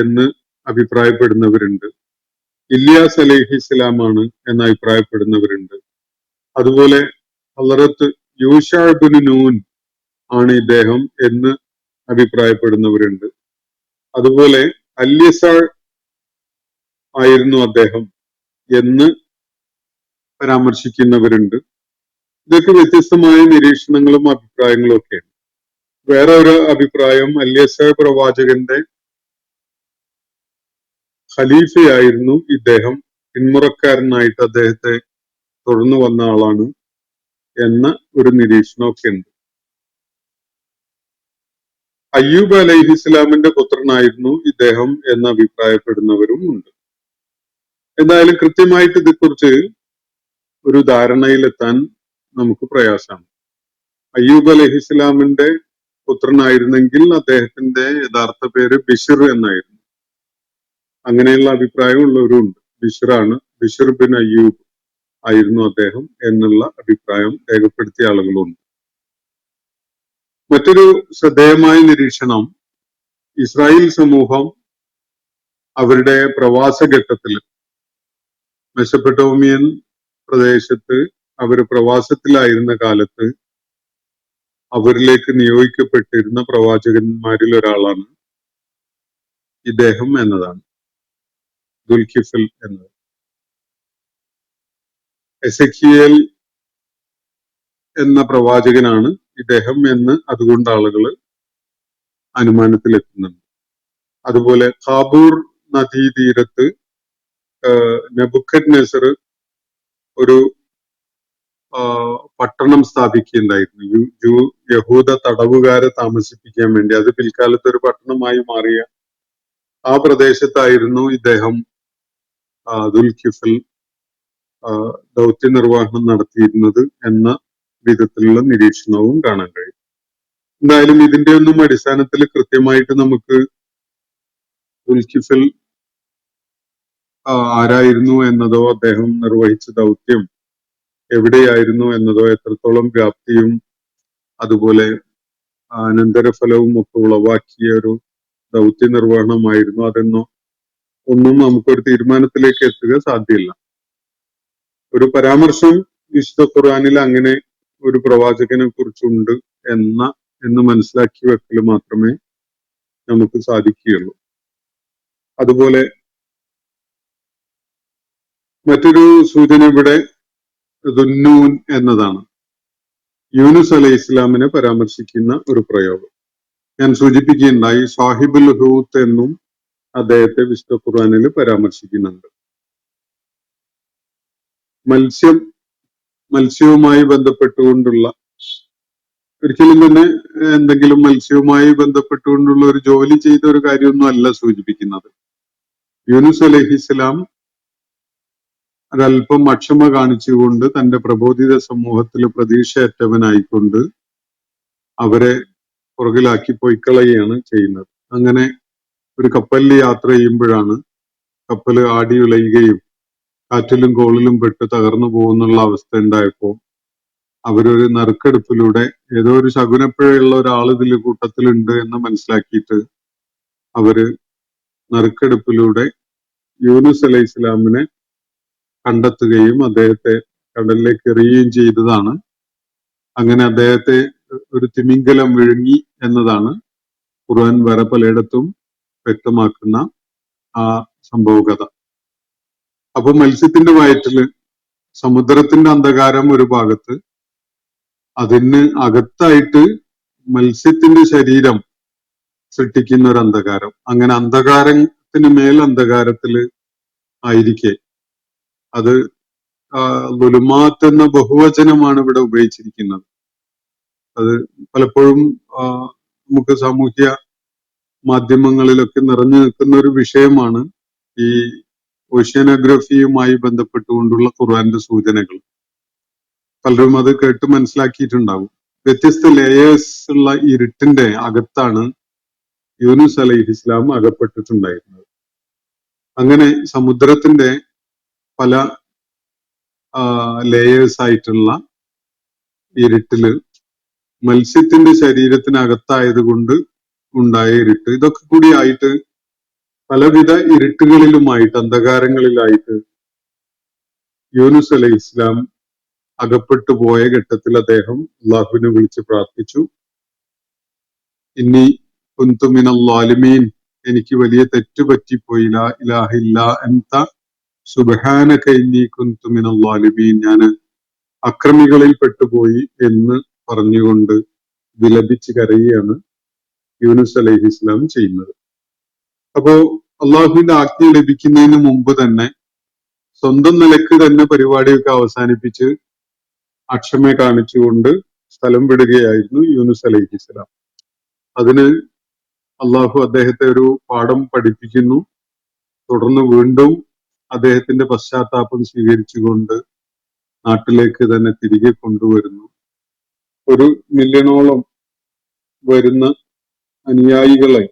എന്ന് അഭിപ്രായപ്പെടുന്നവരുണ്ട്. ഇല്യാസ് അലൈഹിസ്സലാമാണ് എന്ന് അഭിപ്രായപ്പെടുന്നവരുണ്ട്. അതുപോലെ ഹളറത്ത് യൂഷാ ഇബ്നു നൂൻ ആണ് ഇദ്ദേഹം എന്ന് അഭിപ്രായപ്പെടുന്നവരുണ്ട്. അതുപോലെ അല്യസാ ആയിരുന്നു അദ്ദേഹം എന്ന് പരാമർശിക്കുന്നവരുണ്ട്. ഇതൊക്കെ വ്യത്യസ്തമായ നിരീക്ഷണങ്ങളും അഭിപ്രായങ്ങളും ഒക്കെയാണ്. വേറെ ഒരു അഭിപ്രായം അല്യസാ പ്രവാചകന്റെ ഖലീഫയായിരുന്നു ഇദ്ദേഹം, പിന്മുറക്കാരനായിട്ട് അദ്ദേഹത്തെ തുടർന്നു വന്ന ആളാണ് എന്ന ഒരു നിരീക്ഷണമൊക്കെ ഉണ്ട്. അയ്യൂബ് അലൈഹിസ്ലാമിന്റെ പുത്രനായിരുന്നു ഇദ്ദേഹം എന്ന് അഭിപ്രായപ്പെടുന്നവരും ഉണ്ട്. എന്തായാലും കൃത്യമായിട്ട് ഇതേക്കുറിച്ച് ഒരു ധാരണയിലെത്താൻ നമുക്ക് പ്രയാസമാണ്. അയ്യൂബ് അലൈഹിസ്ലാമിന്റെ പുത്രനായിരുന്നെങ്കിൽ അദ്ദേഹത്തിന്റെ യഥാർത്ഥ പേര് ബിഷിർ എന്നായിരുന്നു. അങ്ങനെയുള്ള അഭിപ്രായമുള്ളവരും ഉണ്ട്. ബിഷിറാണ്, ബിഷിർ ബിൻ അയ്യൂബ് ആയിരുന്നു അദ്ദേഹം എന്നുള്ള അഭിപ്രായം രേഖപ്പെടുത്തിയ ആളുകളുണ്ട്. മറ്റൊരു ശ്രദ്ധേയമായ നിരീക്ഷണം, ഇസ്രായേൽ സമൂഹം അവരുടെ പ്രവാസഘട്ടത്തിൽ മെസപ്പൊട്ടേമിയൻ പ്രദേശത്ത് അവർ പ്രവാസത്തിലായിരുന്ന കാലത്ത് അവരിലേക്ക് നിയോഗിക്കപ്പെട്ടിരുന്ന പ്രവാചകന്മാരിൽ ഒരാളാണ് ഇദ്ദേഹം എന്നതാണ്, ദുൽകിഫൽ എന്നത്. എസെക്കിയേൽ എന്ന പ്രവാചകനാണ് ഇദ്ദേഹം എന്ന് അതുകൊണ്ട് ആളുകൾ അനുമാനത്തിലെത്തുന്നുണ്ട്. അതുപോലെ കാബൂർ നദീതീരത്ത് നെബുക്കദ്നെസർ ഒരു പട്ടണം സ്ഥാപിക്കുകയുണ്ടായിരുന്നു യഹൂദ തടവുകാരെ താമസിപ്പിക്കാൻ വേണ്ടി. അത് പിൽക്കാലത്ത് ഒരു പട്ടണമായി മാറിയ ആ പ്രദേശത്തായിരുന്നു ഇദ്ദേഹം ദുൽകിഫൽ ദൗത്യ നിർവഹണം നടത്തിയിരുന്നത് എന്ന വിധത്തിലുള്ള നിരീക്ഷണവും കാണാൻ കഴിയും. എന്തായാലും ഇതിന്റെ ഒന്നും അടിസ്ഥാനത്തിൽ കൃത്യമായിട്ട് നമുക്ക് ദുൽകിഫൽ ആരായിരുന്നു എന്നതോ അദ്ദേഹം നിർവഹിച്ച ദൗത്യം എവിടെയായിരുന്നു എന്നതോ എത്രത്തോളം വ്യാപ്തിയും അതുപോലെ അനന്തരഫലവും ഒക്കെ ഉളവാക്കിയ ഒരു ദൗത്യ നിർവഹണമായിരുന്നു അതെന്നോ ഒന്നും നമുക്കൊരു തീരുമാനത്തിലേക്ക് എത്തുക സാധ്യമല്ല. ഒരു പരാമർശം വിശുദ്ധ ഖുർആനിൽ അങ്ങനെ ഒരു പ്രവാചകനെ കുറിച്ചുണ്ട് എന്ന് മനസ്സിലാക്കി വെക്കൽ മാത്രമേ നമുക്ക് സാധിക്കുകയുള്ളൂ. അതുപോലെ മറ്റൊരു സൂചന ഇവിടെ ദുന്നൂൻ എന്നതാണ്. യൂനുസ് അലൈഹി ഇസ്ലാമിനെ പരാമർശിക്കുന്ന ഒരു പ്രയോഗം ഞാൻ സൂചിപ്പിക്കുകയുണ്ടായി. സാഹിബുൽ ഹൂത്ത് എന്നും അദ്ദേഹത്തെ വിശുദ്ധ ഖുർആനിൽ പരാമർശിക്കുന്നുണ്ട്. മത്സ്യവുമായി ബന്ധപ്പെട്ടുകൊണ്ടുള്ള ഒരിക്കലും തന്നെ എന്തെങ്കിലും മത്സ്യവുമായി ബന്ധപ്പെട്ടുകൊണ്ടുള്ള ഒരു ജോലി ചെയ്ത ഒരു കാര്യമൊന്നും അല്ല സൂചിപ്പിക്കുന്നത്. യൂനുസ് അലൈഹിസ്സലാം ഒരല്പം അക്ഷമ കാണിച്ചുകൊണ്ട് തന്റെ പ്രബോധിത സമൂഹത്തിൽ പ്രതീക്ഷയറ്റവനായിക്കൊണ്ട് അവരെ പുറകിലാക്കി പൊയ്ക്കളയുകയാണ് ചെയ്യുന്നത്. അങ്ങനെ ഒരു കപ്പലിൽ യാത്ര ചെയ്യുമ്പോഴാണ് കപ്പൽ ആടി ഉലയുകയും കാറ്റിലും കോളിലും പെട്ട് തകർന്നു പോകുന്നുള്ള അവസ്ഥ ഉണ്ടായപ്പോൾ അവരൊരു നറുക്കെടുപ്പിലൂടെ ഏതോ ഒരു ശകുനപ്പിഴയുള്ള ഒരാൾ ഇതിൽ കൂട്ടത്തിലുണ്ട് എന്ന് മനസ്സിലാക്കിയിട്ട് അവര് നറുക്കെടുപ്പിലൂടെ യൂനുസ് അലൈഹി ഇസ്ലാമിനെ കണ്ടെത്തുകയും അദ്ദേഹത്തെ കടലിലേക്ക് എറിയുകയും ചെയ്തതാണ്. അങ്ങനെ അദ്ദേഹത്തെ ഒരു തിമിംഗലം വിഴുങ്ങി എന്നതാണ് ഖുർആൻ വേറെ പലയിടത്തും വ്യക്തമാക്കുന്ന ആ സംഭവകഥ. അപ്പൊ മത്സ്യത്തിന്റെ വയറ്റില് സമുദ്രത്തിന്റെ അന്ധകാരം ഒരു ഭാഗത്ത്, അതിന് അകത്തായിട്ട് മത്സ്യത്തിന്റെ ശരീരം സൃഷ്ടിക്കുന്ന ഒരു അന്ധകാരം. അങ്ങനെ അന്ധകാരത്തിന് മേൽ അന്ധകാരത്തില് ആയിരിക്കെ അത് ലുലുമാത്ത് എന്ന ബഹുവചനമാണ് ഇവിടെ ഉപയോഗിച്ചിരിക്കുന്നത്. അത് പലപ്പോഴും നമുക്ക് സാമൂഹ്യ മാധ്യമങ്ങളിലൊക്കെ നിറഞ്ഞു നിൽക്കുന്ന ഒരു വിഷയമാണ് ഈ ഓഷ്യാനോഗ്രഫിയുമായി ബന്ധപ്പെട്ടുകൊണ്ടുള്ള ഖുർആന്റെ സൂചനകൾ. പലരും അത് കേട്ട് മനസ്സിലാക്കിയിട്ടുണ്ടാവും. വ്യത്യസ്ത ലേയേഴ്സ് ഉള്ള ഇരുട്ടിന്റെ അകത്താണ് യൂനുസ് അലൈഹി ഇസ്ലാം അകപ്പെട്ടിട്ടുണ്ടായിരുന്നത്. അങ്ങനെ സമുദ്രത്തിന്റെ പല ലേയേഴ്സ് ആയിട്ടുള്ള ഇരുട്ടില് മത്സ്യത്തിന്റെ ശരീരത്തിനകത്തായത് കൊണ്ട് ഉണ്ടായ ഇരുട്ട്, ഇതൊക്കെ കൂടി ആയിട്ട് പലവിധ ഇരുട്ടുകളിലുമായിട്ട്, അന്ധകാരങ്ങളിലായിട്ട് യൂനുസ് അലൈഹി ഇസ്ലാം അകപ്പെട്ടു പോയ ഘട്ടത്തിൽ അദ്ദേഹം അള്ളാഹുവിനെ വിളിച്ച് പ്രാർത്ഥിച്ചു. ഇന്നി കുന്തു മിനൽ ളാലിമീൻ, എനിക്ക് വലിയ തെറ്റ് പറ്റിപ്പോയി, ലാ ഇലാഹ ഇല്ലാ അൻത സുബ്ഹാനക ഇന്നി കുന്തു മിനൽ ളാലിമീൻ, ഞാൻ അക്രമികളിൽ പെട്ടുപോയി എന്ന് പറഞ്ഞുകൊണ്ട് വിലപിച്ച് കരയുകയാണ് യൂനുസ് അലൈഹി ഇസ്ലാം ചെയ്യുന്നത്. അപ്പോ അള്ളാഹുവിന്റെ ആജ്ഞ ലഭിക്കുന്നതിന് മുമ്പ് തന്നെ സ്വന്തം നിലക്ക് തന്നെ പരിപാടിയൊക്കെ അവസാനിപ്പിച്ച് അക്ഷമ കാണിച്ചുകൊണ്ട് സ്ഥലം വിടുകയായിരുന്നു യൂനുസ് അലൈഹി ഇസ്ലാം. അതിന് അള്ളാഹു അദ്ദേഹത്തെ ഒരു പാഠം പഠിപ്പിക്കുന്നു. തുടർന്ന് വീണ്ടും അദ്ദേഹത്തിന്റെ പശ്ചാത്താപം സ്വീകരിച്ചുകൊണ്ട് നാട്ടിലേക്ക് തന്നെ തിരികെ കൊണ്ടുവരുന്നു. 1 മില്യണോളം വരുന്ന അനുയായികളെ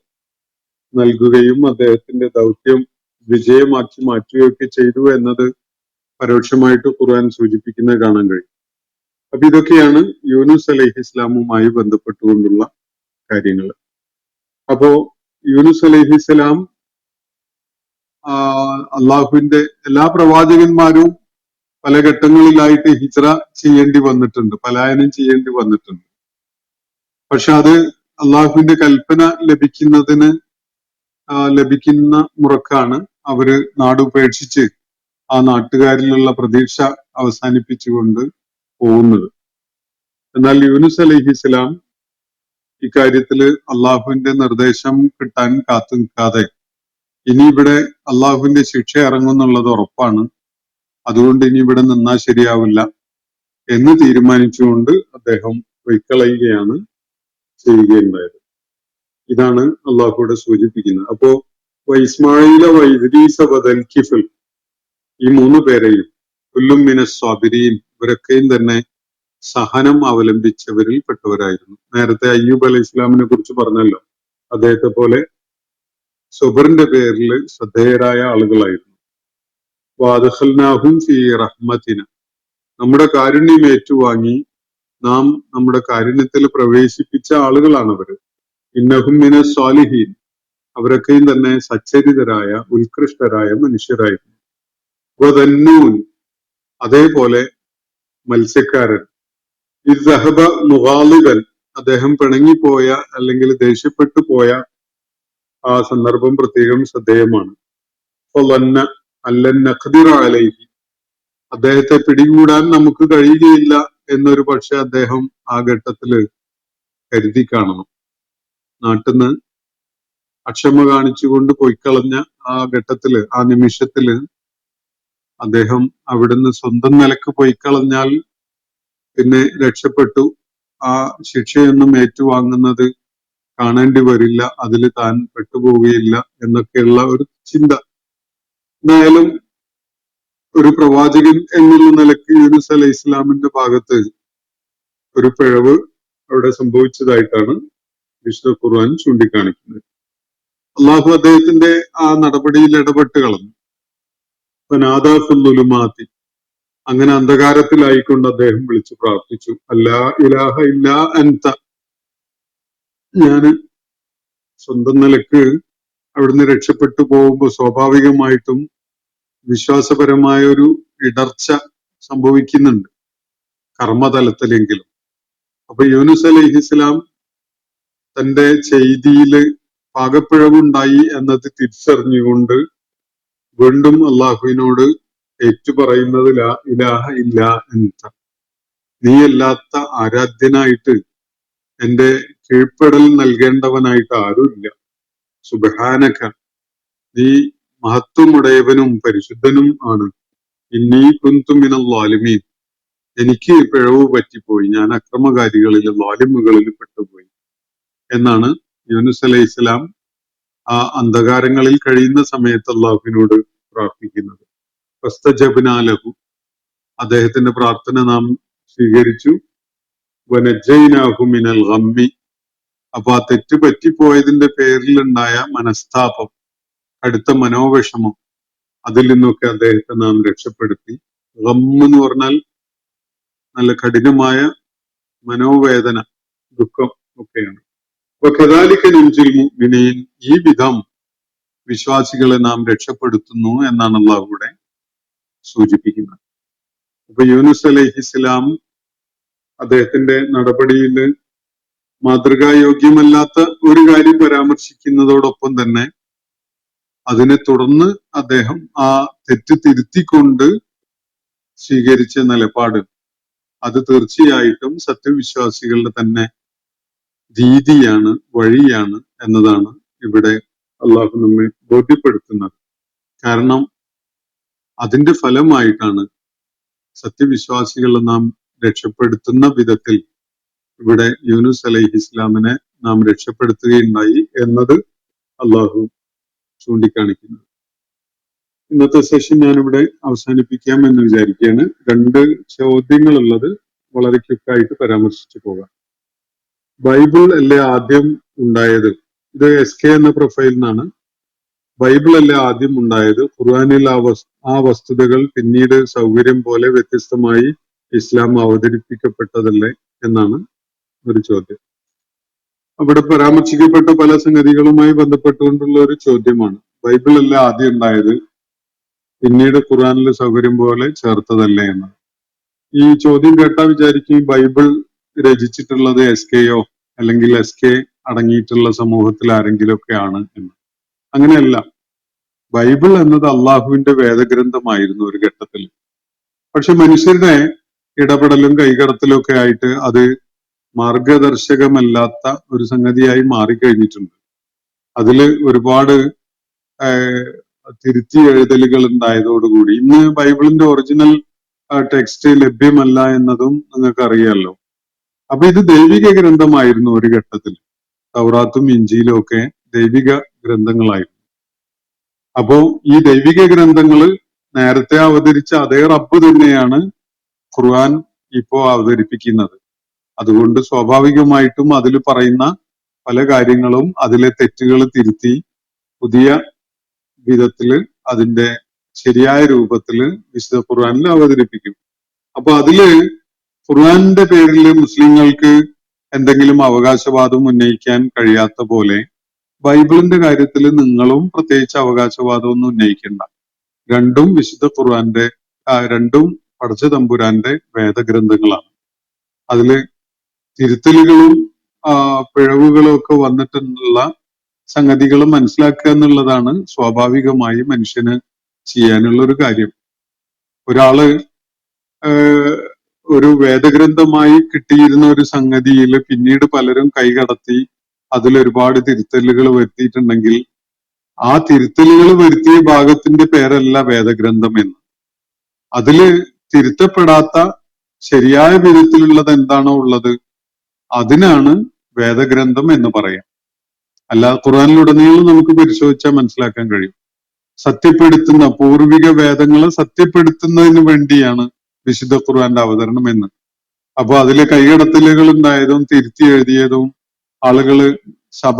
നൽകുകയും അദ്ദേഹത്തിന്റെ ദൗത്യം വിജയമാക്കി മാറ്റുകയൊക്കെ ചെയ്തു എന്നത് പരോക്ഷമായിട്ട് ഖുർആൻ സൂചിപ്പിക്കുന്നത് കാണാൻ കഴിയും. അപ്പൊ ഇതൊക്കെയാണ് യൂനുസ് അലൈഹി ഇസ്ലാമുമായി ബന്ധപ്പെട്ടുകൊണ്ടുള്ള കാര്യങ്ങൾ. അപ്പോ യൂനുസ് അലൈഹി ഇസ്ലാം അള്ളാഹുവിന്റെ എല്ലാ പ്രവാചകന്മാരും പല ഘട്ടങ്ങളിലായിട്ട് ഹിജ്റ ചെയ്യേണ്ടി വന്നിട്ടുണ്ട്, പലായനം ചെയ്യേണ്ടി വന്നിട്ടുണ്ട്. പക്ഷെ അത് അള്ളാഹുവിന്റെ കൽപ്പന ലഭിക്കുന്ന മുറക്കാണ് അവര് നാടുപേക്ഷിച്ച് ആ നാട്ടുകാരിലുള്ള പ്രതീക്ഷ അവസാനിപ്പിച്ചുകൊണ്ട് പോകുന്നത്. എന്നാൽ യൂനുസ് അലൈഹി ഇസ്ലാം ഇക്കാര്യത്തില് അള്ളാഹുവിന്റെ നിർദ്ദേശം കിട്ടാൻ കാത്തു നിൽക്കാതെ ഇനി ഇവിടെ അള്ളാഹുവിന്റെ ശിക്ഷ ഇറങ്ങുന്നുള്ളത് ഉറപ്പാണ്, അതുകൊണ്ട് ഇനി ഇവിടെ നിന്നാൽ ശരിയാവില്ല എന്ന് തീരുമാനിച്ചുകൊണ്ട് അദ്ദേഹം പൊയ്ക്കളയുകയാണ് ചെയ്യുകയുണ്ടായത്. ഇതാണ് അള്ളാഹുവിടെ സൂചിപ്പിക്കുന്നത്. അപ്പോ ഇസ്മായില ഇദ്രീസ വദൽകിഫിൽ, ഈ 3 പേരെയും കുല്ലും മിനസ് സ്വാബിരീൻ, ഇവരൊക്കെയും തന്നെ സഹനം അവലംബിച്ചവരിൽ പെട്ടവരായിരുന്നു. നേരത്തെ അയ്യൂബ് അലൈഹി ഇസ്ലാമിനെ കുറിച്ച് പറഞ്ഞല്ലോ, അദ്ദേഹത്തെ പോലെ സുബറിന്റെ പേരിൽ ശ്രദ്ധേയരായ ആളുകളായിരുന്നു. വാദഖൽനാഹും ഫീ റഹ്മത്തിന, നമ്മുടെ കാരുണ്യം ഏറ്റുവാങ്ങി നാം നമ്മുടെ കാരുണ്യത്തിൽ പ്രവേശിപ്പിച്ച ആളുകളാണ് അവര്. ഇന്നഹും മിനസ് സ്വാലിഹീൻ, അവരൊക്കെയും തന്നെ സച്ചരിതരായ ഉത്കൃഷ്ടരായ മനുഷ്യരായിരുന്നു. വദന്നൂൻ, അതേപോലെ മത്സ്യക്കാരൻ. ഇസ്സഹബ മുഗാളിബൻ, അദ്ദേഹം പിണങ്ങിപ്പോയ അല്ലെങ്കിൽ ദേഷ്യപ്പെട്ടു പോയ ആ സന്ദർഭം പ്രത്യേകം ശ്രദ്ധേയമാണ്. ഫളന്ന അല്ലൻ നഖ്ദിറ അലൈഹി, അദ്ദേഹത്തെ പിടികൂടാൻ നമുക്ക് കഴിയുകയില്ല എന്നൊരു പക്ഷെ അദ്ദേഹം ആ ഘട്ടത്തില് കരുതി കാണണം. നാട്ടിന്ന് അക്ഷമ കാണിച്ചുകൊണ്ട് പൊയ്ക്കളഞ്ഞ ആ ഘട്ടത്തില്, ആ നിമിഷത്തില് അദ്ദേഹം അവിടുന്ന് സ്വന്തം നിലക്ക് പൊയ്ക്കളഞ്ഞാൽ പിന്നെ രക്ഷപ്പെട്ടു, ആ ശിക്ഷയൊന്നും ഏറ്റുവാങ്ങുന്നത് കാണേണ്ടി വരില്ല, അതിൽ താൻ പെട്ടുപോവുകയില്ല എന്നൊക്കെയുള്ള ഒരു ചിന്ത. എന്തായാലും ഒരു പ്രവാചകൻ എന്നുള്ള നിലയ്ക്ക് യൂനുസ് അലൈഹി ഇസ്ലാമിന്റെ ഭാഗത്ത് ഒരു പിഴവ് അവിടെ സംഭവിച്ചതായിട്ടാണ് വിശുദ്ധ ഖുർആൻ ചൂണ്ടിക്കാണിക്കുന്നത്. അള്ളാഹു അദ്ദേഹത്തിന്റെ ആ നടപടിയിൽ ഇടപെട്ട് കളഞ്ഞു. നാദാഫുലുമാത്തി, അങ്ങനെ അന്ധകാരത്തിലായിക്കൊണ്ട് അദ്ദേഹം വിളിച്ചു പ്രാർത്ഥിച്ചു, അല്ലാ ഇലാഹ ഇല്ലാ അൻത, ഞാന് സ്വന്തം നിലക്ക് അവിടുന്ന് രക്ഷപ്പെട്ടു പോകുമ്പോൾ സ്വാഭാവികമായിട്ടും വിശ്വാസപരമായ ഒരു ഇടർച്ച സംഭവിക്കുന്നുണ്ട്, കർമ്മതലത്തിലെങ്കിലും. അപ്പൊ യൂനുസ് അലൈഹി ഇസ്ലാം തന്റെ ചെയ്തിയില് പാകപ്പിഴവുണ്ടായി എന്നത് തിരിച്ചറിഞ്ഞുകൊണ്ട് വീണ്ടും അള്ളാഹുവിനോട് ഏറ്റുപറയുന്നത് ലാ ഇലാഹ ഇല്ലാ അൻത, നീയല്ലാത്ത ആരാധ്യനായിട്ട് എന്റെ കീഴ്പ്പെടൽ നൽകേണ്ടവനായിട്ട് ആരുമില്ല. സുബ്ഹാനക, നീ മഹത്വമുടയവനും പരിശുദ്ധനും ആണ്. ഇന്നീ കുന്തു മിനൽ ളാലിമീൻ, എനിക്ക് പിഴവ് പറ്റിപ്പോയി, ഞാൻ അക്രമകാരികളിൽ ളാലിമുകളിൽ പെട്ടുപോയി എന്നാണ് യൂനുസ് അലൈഹി ഇസ്ലാം ആ അന്ധകാരങ്ങളിൽ കഴിയുന്ന സമയത്ത് അള്ളാഹുവിനോട് പ്രാർത്ഥിക്കുന്നത്. ഫസ്തജബ്നാ ലഹു, അദ്ദേഹത്തിന്റെ പ്രാർത്ഥന നാം സ്വീകരിച്ചു. വനജ്ജയ്നാഹു മിനൽ ഗമ്മി, അപ്പൊ ആ തെറ്റ് പറ്റിപ്പോയതിന്റെ പേരിലുണ്ടായ മനസ്താപം, അടുത്ത മനോവിഷമം, അതിൽ നിന്നൊക്കെ അദ്ദേഹത്തെ നാം രക്ഷപ്പെടുത്തി. ഗമ്മ് എന്ന് പറഞ്ഞാൽ നല്ല കഠിനമായ മനോവേദന, ദുഃഖം ഒക്കെയാണ്. അപ്പൊ കദാലിക നുൻജിൽ മുഅ്മിനീൻ, ഈ വിധം വിശ്വാസികളെ നാം രക്ഷപ്പെടുത്തുന്നു എന്നാണ് അള്ളാഹു ഇവിടെ സൂചിപ്പിക്കുന്നത്. അപ്പൊ യൂനുസ് അലൈഹിസ്സലാം അദ്ദേഹത്തിന്റെ നടപടിയിൽ മാതൃകായോഗ്യമല്ലാത്ത ഒരു കാര്യം പരാമർശിക്കുന്നതോടൊപ്പം തന്നെ അതിനെ തുടർന്ന് അദ്ദേഹം ആ തെറ്റ് തിരുത്തിക്കൊണ്ട് സ്വീകരിച്ച നിലപാട് അത് തീർച്ചയായിട്ടും സത്യവിശ്വാസികളുടെ തന്നെ രീതിയാണ്, വഴിയാണ് എന്നതാണ് ഇവിടെ അള്ളാഹു നമ്മെ ബോധ്യപ്പെടുത്തുന്നത്. കാരണം അതിന്റെ ഫലമായിട്ടാണ് സത്യവിശ്വാസികളെ നാം രക്ഷപ്പെടുത്തുന്ന വിധത്തിൽ ഇവിടെ യൂനുസ് അലൈഹിസ്ലാമിനെ നാം രക്ഷപ്പെടുത്തുകയുണ്ടായി എന്നത് അള്ളാഹു ചൂണ്ടിക്കാണിക്കുന്നത്. ഇന്നത്തെ സെഷൻ ഞാനിവിടെ അവസാനിപ്പിക്കാം എന്ന് വിചാരിക്കുകയാണ്. 2 ചോദ്യങ്ങളുള്ളത് വളരെ ക്വിക്കായിട്ട് പരാമർശിച്ചു പോകാം. ബൈബിൾ അല്ലേ ആദ്യം ഉണ്ടായത്? ഇത് SK എന്ന പ്രൊഫൈലിൽ നിന്നാണ്. ബൈബിൾ അല്ലേ ആദ്യം ഉണ്ടായത്? ഖുർആനിൽ ആ വസ്തുതകൾ പിന്നീട് സൗകര്യം പോലെ വ്യത്യസ്തമായി ഇസ്ലാം അവതരിപ്പിക്കപ്പെട്ടതല്ലേ എന്നാണ് ഒരു ചോദ്യം. അവിടെ പരാമർശിക്കപ്പെട്ട പല സംഗതികളുമായി ബന്ധപ്പെട്ടുകൊണ്ടുള്ള ഒരു ചോദ്യമാണ്. ബൈബിൾ അല്ലേ ആദ്യം ഉണ്ടായത്, പിന്നീട് ഖുർആനിൽ സൗകര്യം പോലെ ചേർത്തതല്ലേ എന്ന്. ഈ ചോദ്യം കേട്ടാൽ വിചാരിക്കും ബൈബിൾ രചിച്ചിട്ടുള്ളത് SKയോ അല്ലെങ്കിൽ SK അടങ്ങിയിട്ടുള്ള സമൂഹത്തിൽ ആരെങ്കിലും ഒക്കെ ആണ് എന്ന്. അങ്ങനെയല്ല. ബൈബിൾ എന്നത് അള്ളാഹുവിന്റെ വേദഗ്രന്ഥമായിരുന്നു ഒരു ഘട്ടത്തിൽ. പക്ഷെ മനുഷ്യരുടെ ഇടപെടലും കൈകടത്തലും ഒക്കെ ആയിട്ട് അത് മാർഗദർശകമല്ലാത്ത ഒരു സംഗതിയായി മാറിക്കഴിഞ്ഞിട്ടുണ്ട്. അതില് ഒരുപാട് തിരുത്തി എഴുതലുകൾ ഉണ്ടായതോടുകൂടി ഇന്ന് ബൈബിളിന്റെ ഒറിജിനൽ ടെക്സ്റ്റ് ലഭ്യമല്ല എന്നതും നിങ്ങൾക്ക് അറിയാമല്ലോ. അപ്പൊ ഇത് ദൈവിക ഗ്രന്ഥമായിരുന്നു ഒരു ഘട്ടത്തിൽ. തൗറാത്തും ഇഞ്ചീലും ഒക്കെ ദൈവിക ഗ്രന്ഥങ്ങളായിരുന്നു. അപ്പോ ഈ ദൈവിക ഗ്രന്ഥങ്ങള് നേരത്തെ അവതരിച്ച അതേ റബ്ബ് തന്നെയാണ് ഖുർആൻ ഇപ്പോ അവതരിപ്പിക്കുന്നത്. അതുകൊണ്ട് സ്വാഭാവികമായിട്ടും അതിൽ പറയുന്ന പല കാര്യങ്ങളും അതിലെ തെറ്റുകൾ തിരുത്തി പുതിയ വിധത്തില് അതിന്റെ ശരിയായ രൂപത്തില് വിശുദ്ധ ഖുർആനിൽ അവതരിപ്പിക്കും. അപ്പൊ അതില് ഖുർആനിന്റെ പേരിൽ മുസ്ലിങ്ങൾക്ക് എന്തെങ്കിലും അവകാശവാദം ഉന്നയിക്കാൻ കഴിയാത്ത പോലെ ബൈബിളിന്റെ കാര്യത്തിൽ നിങ്ങളും പ്രത്യേകിച്ച് അവകാശവാദമൊന്നും ഉന്നയിക്കണ്ട. രണ്ടും വിശുദ്ധ ഖുർആന്റെ രണ്ടും പടച്ച തമ്പുരാന്റെ വേദഗ്രന്ഥങ്ങളാണ്. അതില് തിരുത്തലുകളും പിഴവുകളും ഒക്കെ വന്നിട്ടുള്ള സംഗതികൾ മനസ്സിലാക്കുക എന്നുള്ളതാണ് സ്വാഭാവികമായി മനുഷ്യന് ചെയ്യാനുള്ള ഒരു കാര്യം. ഒരാള് ഒരു വേദഗ്രന്ഥമായി കിട്ടിയിരുന്ന ഒരു സംഗതിയിൽ പിന്നീട് പലരും കൈകടത്തി അതിലൊരുപാട് തിരുത്തലുകൾ വരുത്തിയിട്ടുണ്ടെങ്കിൽ ആ തിരുത്തലുകൾ വരുത്തിയ ഭാഗത്തിന്റെ പേരല്ല വേദഗ്രന്ഥം എന്ന്. അതില് തിരുത്തപ്പെടാത്ത ശരിയായ വിധത്തിലുള്ളത് എന്താണോ ഉള്ളത് അതിനാണ് വേദഗ്രന്ഥം എന്ന് പറയാം. അല്ല, ഖുർആനിലുടനീളം നമുക്ക് പരിശോധിച്ചാൽ മനസ്സിലാക്കാൻ കഴിയും. സത്യപ്പെടുത്തുന്ന പൂർവിക വേദങ്ങളെ സത്യപ്പെടുത്തുന്നതിന് വേണ്ടിയാണ് വിശുദ്ധ ഖുർആന്റെ അവതരണം എന്ന്. അപ്പൊ അതിലെ കൈകടത്തലുകൾ ഉണ്ടായതും തിരുത്തി എഴുതിയതും ആളുകള് സഭ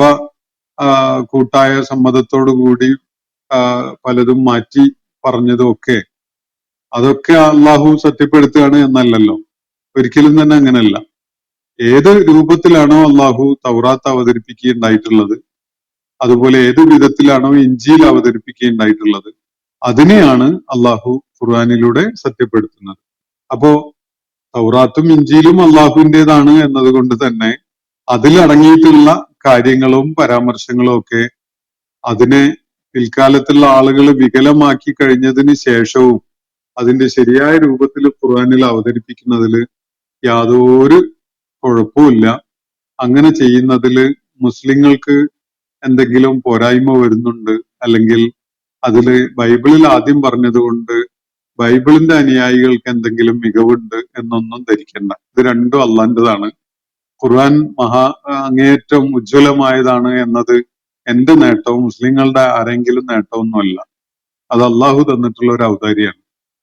കൂട്ടായ സമ്മതത്തോടു കൂടി പലതും മാറ്റി പറഞ്ഞതും ഒക്കെ അതൊക്കെ അള്ളാഹു സത്യപ്പെടുത്തുകയാണ് എന്നല്ലല്ലോ. ഒരിക്കലും തന്നെ അങ്ങനെയല്ല. ഏത് രൂപത്തിലാണോ അള്ളാഹു തൗറാത്ത് അവതരിപ്പിക്കുകയുണ്ടായിട്ടുള്ളത്, അതുപോലെ ഏത് വിധത്തിലാണോ ഇഞ്ചീൽ അവതരിപ്പിക്കുകയുണ്ടായിട്ടുള്ളത്, അതിനെയാണ് അള്ളാഹു ഖുർആനിലൂടെ സത്യപ്പെടുത്തുന്നത്. അപ്പോ തൗറാത്തും ഇഞ്ചീലും അള്ളാഹുവിൻ്റെതാണ് എന്നതുകൊണ്ട് തന്നെ അതിലടങ്ങിയിട്ടുള്ള കാര്യങ്ങളും പരാമർശങ്ങളും ഒക്കെ അതിനെ പിൽക്കാലത്തുള്ള ആളുകൾ വികലമാക്കി കഴിഞ്ഞതിന് ശേഷവും അതിന്റെ ശരിയായ രൂപത്തിൽ ഖുർആനിൽ അവതരിപ്പിക്കുന്നതിൽ യാതൊരു കുഴപ്പമില്ല. അങ്ങനെ ചെയ്യുന്നതില് മുസ്ലിങ്ങൾക്ക് എന്തെങ്കിലും പോരായ്മ വരുന്നുണ്ട്, അല്ലെങ്കിൽ അതില് ബൈബിളിൽ ആദ്യം പറഞ്ഞതുകൊണ്ട് ബൈബിളിന്റെ അനുയായികൾക്ക് എന്തെങ്കിലും മികവുണ്ട് എന്നൊന്നും ധരിക്കണ്ട. ഇത് രണ്ടും അള്ളാന്റേതാണ്. ഖുർആൻ അങ്ങേയറ്റം ഉജ്ജ്വലമായതാണ് എന്നത് എന്റെ നേട്ടവും മുസ്ലിങ്ങളുടെ ആരെങ്കിലും നേട്ടമൊന്നുമല്ല. അത് അള്ളാഹു തന്നിട്ടുള്ള ഒരു ഔദാര്യമാണ്.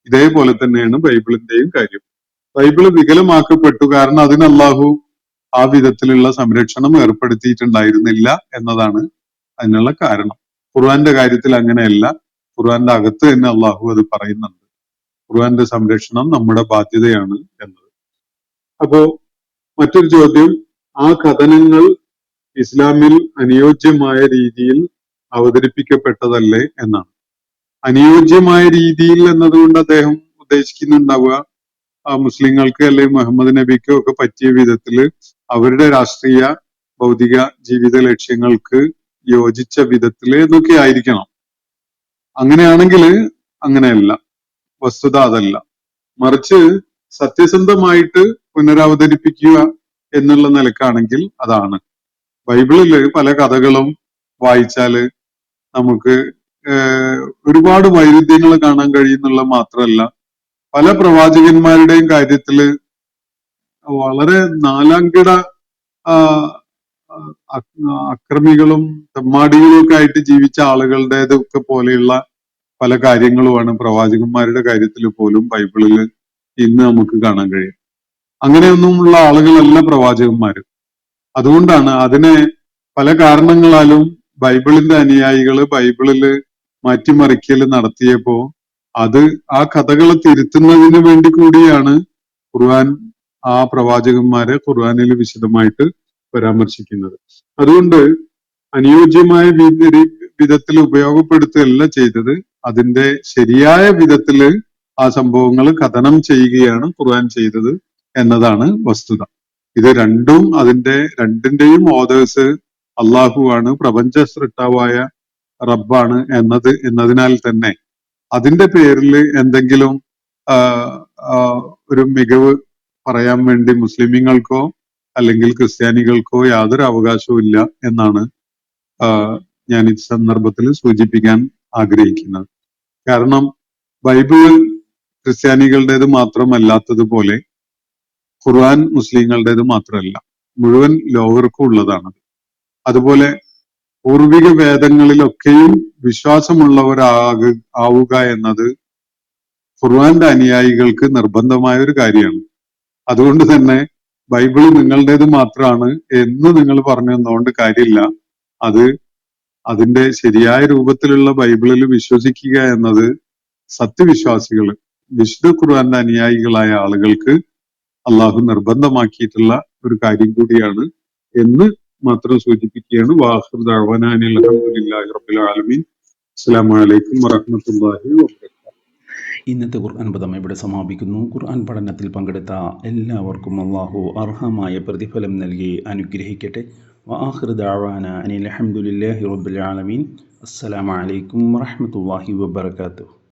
ഇതേപോലെ തന്നെയാണ് ബൈബിളിന്റെയും കാര്യം. ബൈബിള് വികലമാക്കപ്പെട്ടു കാരണം അതിന് അള്ളാഹു ആ വിധത്തിലുള്ള സംരക്ഷണം ഏർപ്പെടുത്തിയിട്ടുണ്ടായിരുന്നില്ല എന്നതാണ് അതിനുള്ള കാരണം. ഖുർആന്റെ കാര്യത്തിൽ അങ്ങനെയല്ല. ഖുർആന്റെ അകത്ത് തന്നെ അള്ളാഹു അത് പറയുന്നുണ്ട്. ഖുർആന്റെ സംരക്ഷണം നമ്മുടെ ബാധ്യതയാണ് എന്നത്. അപ്പോ മറ്റൊരു ചോദ്യം, ആ കഥനങ്ങൾ ഇസ്ലാമിൽ അനുയോജ്യമായ രീതിയിൽ അവതരിപ്പിക്കപ്പെട്ടതല്ലേ എന്നാണ്. അനുയോജ്യമായ രീതിയിൽ എന്നതുകൊണ്ട് അദ്ദേഹം ഉദ്ദേശിക്കുന്നുണ്ടാവുക മുസ്ലിങ്ങൾക്ക് അല്ലെങ്കിൽ മുഹമ്മദ് നബിക്കോ ഒക്കെ പറ്റിയ വിധത്തില് അവരുടെ രാഷ്ട്രീയ ഭൗതിക ജീവിത ലക്ഷ്യങ്ങൾക്ക് യോജിച്ച വിധത്തില് എന്നൊക്കെ ആയിരിക്കണം. അങ്ങനെയാണെങ്കിൽ അങ്ങനെയല്ല, വസ്തുത അതല്ല. മറിച്ച് സത്യസന്ധമായിട്ട് പുനരവതരിപ്പിക്കുക എന്നുള്ള നിലക്കാണെങ്കിൽ അതാണ്. ബൈബിളില് പല കഥകളും വായിച്ചാല് നമുക്ക് ഒരുപാട് വൈരുദ്ധ്യങ്ങൾ കാണാൻ കഴിയുന്നുള്ള മാത്രമല്ല, പല പ്രവാചകന്മാരുടെയും കാര്യത്തില് വളരെ നാലാംകിട അക്രമികളും തെമ്മാടികളും ഒക്കെ ആയിട്ട് ജീവിച്ച ആളുകളുടേതൊക്കെ പോലെയുള്ള പല കാര്യങ്ങളുമാണ് പ്രവാചകന്മാരുടെ കാര്യത്തിൽ പോലും ബൈബിളിൽ ഇന്ന് നമുക്ക് കാണാൻ കഴിയും. അങ്ങനെയൊന്നുമുള്ള ആളുകളല്ല പ്രവാചകന്മാര്. അതുകൊണ്ടാണ് അതിനെ പല കാരണങ്ങളാലും ബൈബിളിന്റെ അനുയായികള് ബൈബിളില് മാറ്റിമറിക്കൽ നടത്തിയപ്പോ അത് ആ കഥകളെ തിരുത്തുന്നതിന് വേണ്ടി കൂടിയാണ് ഖുർആൻ ആ പ്രവാചകന്മാരെ ഖുർആനിൽ വിശദമായിട്ട് പരാമർശിക്കുന്നത്. അതുകൊണ്ട് അനുയോജ്യമായ വിധത്തിൽ ഉപയോഗപ്പെടുത്തുകയല്ല ചെയ്തത്, അതിന്റെ ശരിയായ വിധത്തില് ആ സംഭവങ്ങൾ കഥനം ചെയ്യുകയാണ് ഖുർആൻ ചെയ്തത് എന്നതാണ് വസ്തുത. ഇത് രണ്ടിന്റെയും ഓതേഴ്സ് അള്ളാഹുവാണ്, പ്രപഞ്ച സൃഷ്ടാവായ റബ്ബാണ് എന്നതിനാൽ തന്നെ അതിന്റെ പേരിൽ എന്തെങ്കിലും ഒരു മികവ് പറയാൻ വേണ്ടി മുസ്ലിമീങ്ങൾക്കോ അല്ലെങ്കിൽ ക്രിസ്ത്യാനികൾക്കോ യാതൊരു അവകാശവും ഇല്ല എന്നാണ് ഞാൻ ഈ സന്ദർഭത്തിൽ സൂചിപ്പിക്കാൻ ആഗ്രഹിക്കുന്നത്. കാരണം ബൈബിള് ക്രിസ്ത്യാനികളുടേത് മാത്രമല്ലാത്തതുപോലെ ഖുർആൻ മുസ്ലിങ്ങളുടേത് മാത്രമല്ല, മുഴുവൻ ലോകർക്കും ഉള്ളതാണ്. അതുപോലെ പൂർവിക വേദങ്ങളിലൊക്കെയും വിശ്വാസമുള്ളവരാവുക എന്നത് ഖുർആന്റെ അനുയായികൾക്ക് നിർബന്ധമായ ഒരു കാര്യമാണ്. അതുകൊണ്ട് തന്നെ ബൈബിള് നിങ്ങളുടേത് മാത്രമാണ് എന്ന് നിങ്ങൾ പറഞ്ഞു തന്നുകൊണ്ട് കാര്യമില്ല. അതിന്റെ ശരിയായ രൂപത്തിലുള്ള ബൈബിളിൽ വിശ്വസിക്കുക എന്നത് സത്യവിശ്വാസികൾ, വിശുദ്ധ ഖുർആന്റെ അനുയായികളായ ആളുകൾക്ക് അള്ളാഹു നിർബന്ധമാക്കിയിട്ടുള്ള ഒരു കാര്യം കൂടിയാണ് എന്ന് മാത്രം സൂചിപ്പിക്കുകയാണ്. വാഹിർ ദഅ്വാനാ അനിൽ ഹംദുലില്ലാഹി റബ്ബിൽ ആലമീൻ. അസ്സലാമു അലൈക്കും വറഹ്മത്തുള്ളാഹി വബറകാതുഹു. ഇന്നത്തെ ഖുർആൻ പദം ഇവിടെ സമാപിക്കുന്നു. ഖുർആൻ പഠനത്തിൽ പങ്കെടുത്ത എല്ലാവർക്കും അള്ളാഹു അർഹമായ പ്രതിഫലം നൽകി അനുഗ്രഹിക്കട്ടെ. വആഖിറു ദഅ്വാനാ അനിൽ ഹംദുലില്ലാഹി റബ്ബിൽ ആലമീൻ. അസ്സലാമു അലൈക്കും വറഹ്മത്തുള്ളാഹി വബറകാതുഹു.